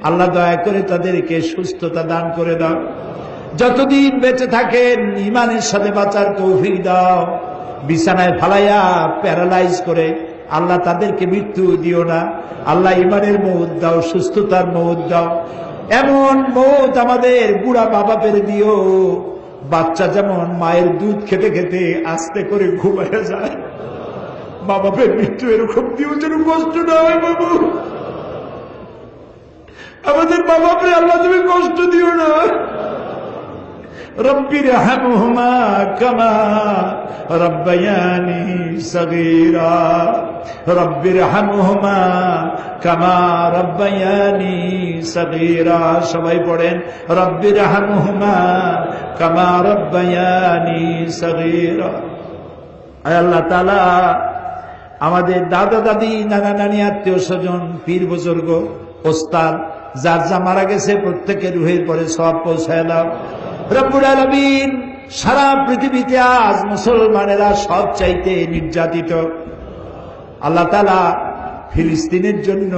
আল্লাহ দয়া করে তাদেরকে সুস্থতা দান করে দাও। যতদিন বেঁচে থাকেন ঈমানের সাথে বাঁচার তৌফিক দাও। বিছানায় ফালাইয়া প্যারালাইজ করে আল্লাহ তাদেরকে মৃত্যু দিও না। আল্লাহ ঈমানের মউত দাও, সুস্থতার মউত দাও। এমন মউত আমাদের বুড়া বাবা পেরে দিও, বাচ্চা যেমন মায়ের দুধ খেতে খেতে আস্তে করে ঘুমাইয়া যায়, মা বাপের মৃত্যু এরকম দিও যেন কষ্ট না হয়। বাবু, আমাদের মা বাপরে আল্লাহ তুমি কষ্ট দিও না। রব্বির হামহুমা কামা রব্বায়ানি সগীরা, রব্বির হামহুমা কামা রব্বায়ানি সগীরা। সবাই পড়েন, রব্বির হামহুমা কামা রব্বায়ানি সগীরা। আয় আল্লাহ তাআলা, আমাদের দাদা দাদি, নানা নানি, আত্মীয় স্বজন, পীর বুজুর্গ, ওস্তাদ যার যা মারা গেছে প্রত্যেকের রুহের পরে সওয়াব পৌঁছায় দাও। রব্বুল আলামিন, সারা পৃথিবীতে আজ মুসলমানেরা সব চাইতে নির্যাতিত। আল্লাহ তাআলা ফিলিস্তিনের জন্য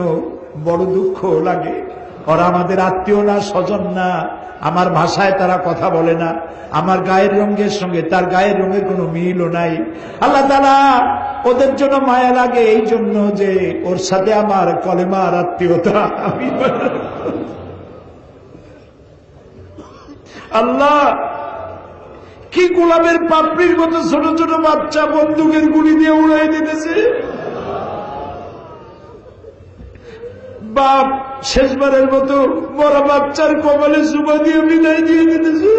বড় দুঃখ লাগে। ওরা আমাদের আত্মীয় না, স্বজন না, আমার ভাষায় তারা কথা বলে না, আমার গায়ের রঙের সঙ্গে তার গায়ের রঙের কোনো মিলও নাই। আল্লাহ তাআলা ওদের জন্য মায়া লাগে এই জন্য যে ওর সাথে আমার কলেমার আত্মীয়তা। আমি আল্লাহ, কি গোলাপের পাপড়ির মতো ছোট ছোট বাচ্চা বন্দুকের গুলি দিয়ে উড়াই দিতেছে। বাপ শেষবারের মতো বড় বাচ্চার কপালে জুবা দিয়ে বিদায় দিয়ে দিতেছে।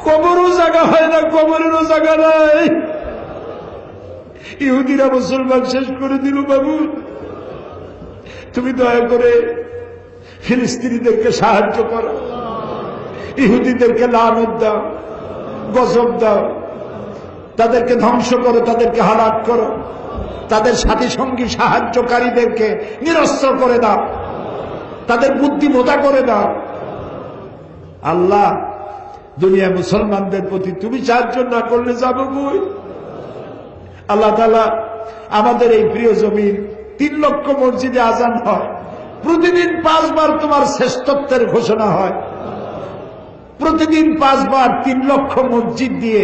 কবরও জায়গা হয় না, কবরেরও জায়গা নাই। ইহুদিরা মুসলমান শেষ করে দিল। বাবু, তুমি দয়া করে ফিলিস্তিনিদেরকে সাহায্য করো, ইহুদিদেরকে লানত দাও, গজব দাও, তাদেরকে ধ্বংস করো, তাদেরকে হালাক করো, তাদের সাথী সঙ্গী সাহায্যকারীদেরকে নিরস্ত্র করে দাও, তাদের বুদ্ধি ভোতা করে দাও। আল্লাহ, দুনিয়া মুসলমানদের প্রতি তুমি সাহায্য না করলে যাবো কই? আল্লাহ তাআলা আমাদের এই প্রিয় জমিন 3 লক্ষ মসজিদে আজান হয়, প্রতিদিন 5 বার তোমার শ্রেষ্ঠত্বের ঘোষণা হয়, প্রতিদিন 5 বার 3 লক্ষ মসজিদ দিয়ে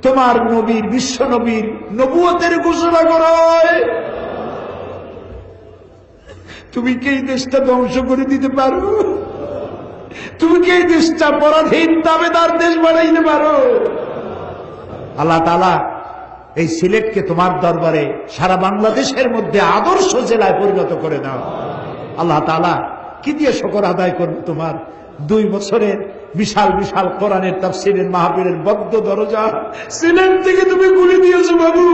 তোমার নবীর, বিশ্ব নবীর নবুয়তের ঘোষণা করা হয়। তুমি কি এই দেশটা ধ্বংস করে দিতে পারো? তুমি কি এই দেশটা পরাধীন দাবেদার দেশ বানাইতে পারো? আল্লাহ তাআলা এই সিলেটকে তোমার দরবারে সারা বাংলাদেশের মধ্যে আদর্শ জেলায় পরিণত করে দাও। আল্লাহ তাআলা কি দিয়ে শুকর আদায় করবে তোমার? 2 বছরের বিশাল বিশাল কোরআনের তাফসীরের মাহফিলের বদ্ধ দরজা সিলেট থেকে তুমি খুলে দিয়েছো বাবু।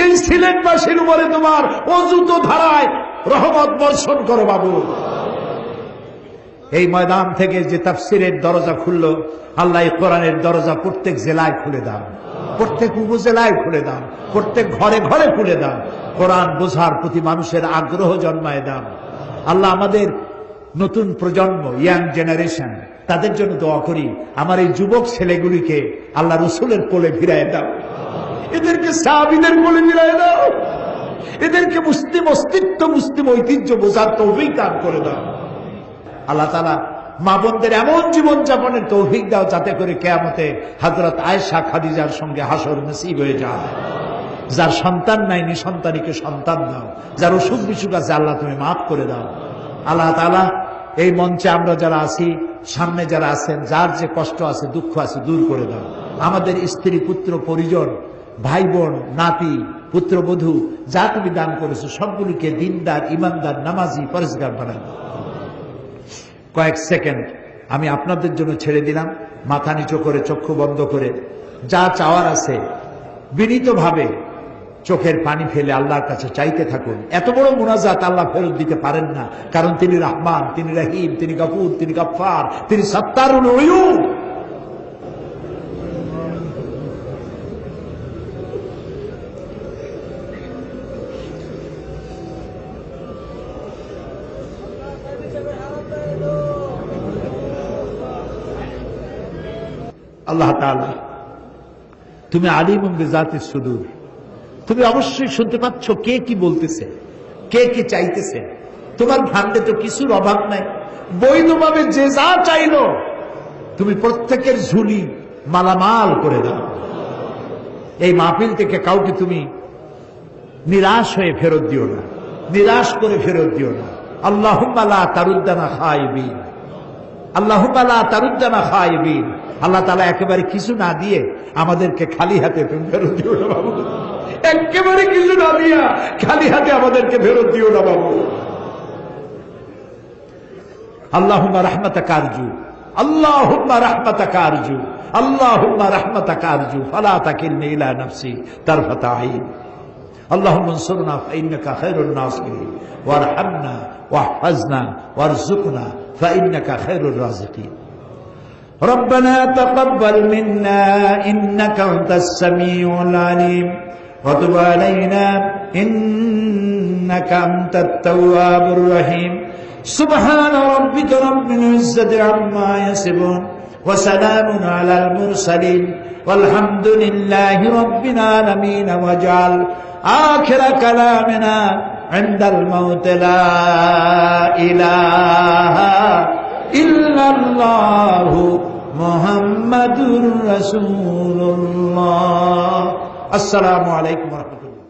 এই সিলেটবাসীর উপরে তোমার অযুত ধারায় রহমত বর্ষণ করো বাবু। এই ময়দান থেকে যে তাফসীরের দরজা খুললো, আল্লাহ এই কোরআনের দরজা প্রত্যেক জেলায় খুলে দাও, প্রত্যেক উপজেলায় খুলে দাও, প্রত্যেক ঘরে ঘরে খুলে দাও। কোরআন বোঝার প্রতি মানুষের আগ্রহ জন্মায় দাও। আল্লাহ, আমাদের নতুন প্রজন্ম, ইয়াং জেনারেশন, তাদের জন্য দোয়া করি, আমার এই যুবক ছেলেগুলিকে আল্লাহ রসুলের কোলে ফিরায় দাও, এদেরকে সাহাবীদের কোলে ফিরায় দাও, এদেরকে মুসলিম অস্তিত্ব, মুসলিম ঐতিহ্য বোঝার তৌফিক দান করে দাও। আল্লাহ তাআলা মা বোনদের এমন জীবন যাপনের তৌফিক দাও যাতে করে কিয়ামতে হযরত আয়েশা খাদিজার সঙ্গে হাসর নসিব হয়ে যায়। যার সন্তান নাই, নিঃসন্তানীকে সন্তান দাও, যার অসুখ বিসুখ আছে আল্লাহ তুমি মাফ করে দাও। আল্লাহ তাআলা এই মঞ্চে আমরা যারা আছি, সামনে যারা আছেন, যার যে কষ্ট আছে, দুঃখ আছে, দূর করে দাও। আমাদের স্ত্রী, পুত্র, পরিজন, ভাই বোন, নাতি, পুত্রবধূ যা তুমি দান করেছো সবগুলিকে দিনদার, ইমানদার, নামাজি, পরেজগার বানাও। কয়েক সেকেন্ড আমি আপনাদের জন্য ছেড়ে দিলাম, মাথা নিচু করে, চক্ষু বন্ধ করে, যা চাওয়ার আছে বিনীতভাবে চোখের পানি ফেলে আল্লাহর কাছে চাইতে থাকুন। এত বড় মুনাজাত আল্লাহ ফেরত দিতে পারেন না, কারণ তিনি রহমান, তিনি রহিম, তিনি গফুর, তিনি গফফার, তিনি সত্তারুল উয়ুব। আল্লাহ তাআলা, তুমি আলিমুম বিযাতিস সুদূর, তুমি অবশ্যই শুনতে পাচ্ছ কে কি বলতেছে, কে কি চাইতেছে। তোমার ভান্ডে তো কিছুর অভাব নাই, বৈধভাবে যে যা চাইলো তুমি প্রত্যেকের ঝুলি মালামাল করে দাও। এই মাহফিল থেকে কাউকে তুমি নিরাশ হয়ে ফেরত দিও না, নিরাশ করে ফেরত দিও না। আল্লাহুম্মা লা তারুদ্দানা খায়বিন, আল্লাহুম্মা লা তারুদ্দানা খায়বিন। আল্লাহ তাআলা একেবারে কিছু না দিয়ে আমাদেরকে খালি হাতে ফেরত দিও না বাবু, একেবারে কিছু না দিয়া খালি হাতে আমাদেরকে ফেরত দিও না বাবু। আল্লাহুম্মা রাহমাতাকা আরজু, আল্লাহুম্মা রাহমাতাকা আরজু, আল্লাহুম্মা রাহমাতাকা আরজু, ফালা তাকিলনি ইলা নাফসি তারফাতা আইন। আল্লাহুম্মা আনসুরনা ফাইন্নাকা খায়রুন নাসিরিন, ওয়ারহামনা ওয়াহফাজনা ওয়ারযুকনা ফাইন্নাকা খায়রুর রাযিকিন। ربنا تقبل منا إنك أنت السميع العليم وتب علينا إنك أنت التواب الرحيم سبحان ربك رب العزة عما يصفون وسلام على المرسلين والحمدلله رب العالمين واجعل آخر كلامنا عند الموت لا إله إلا الله محمد رسول الله. السلام عليكم ورحمة الله.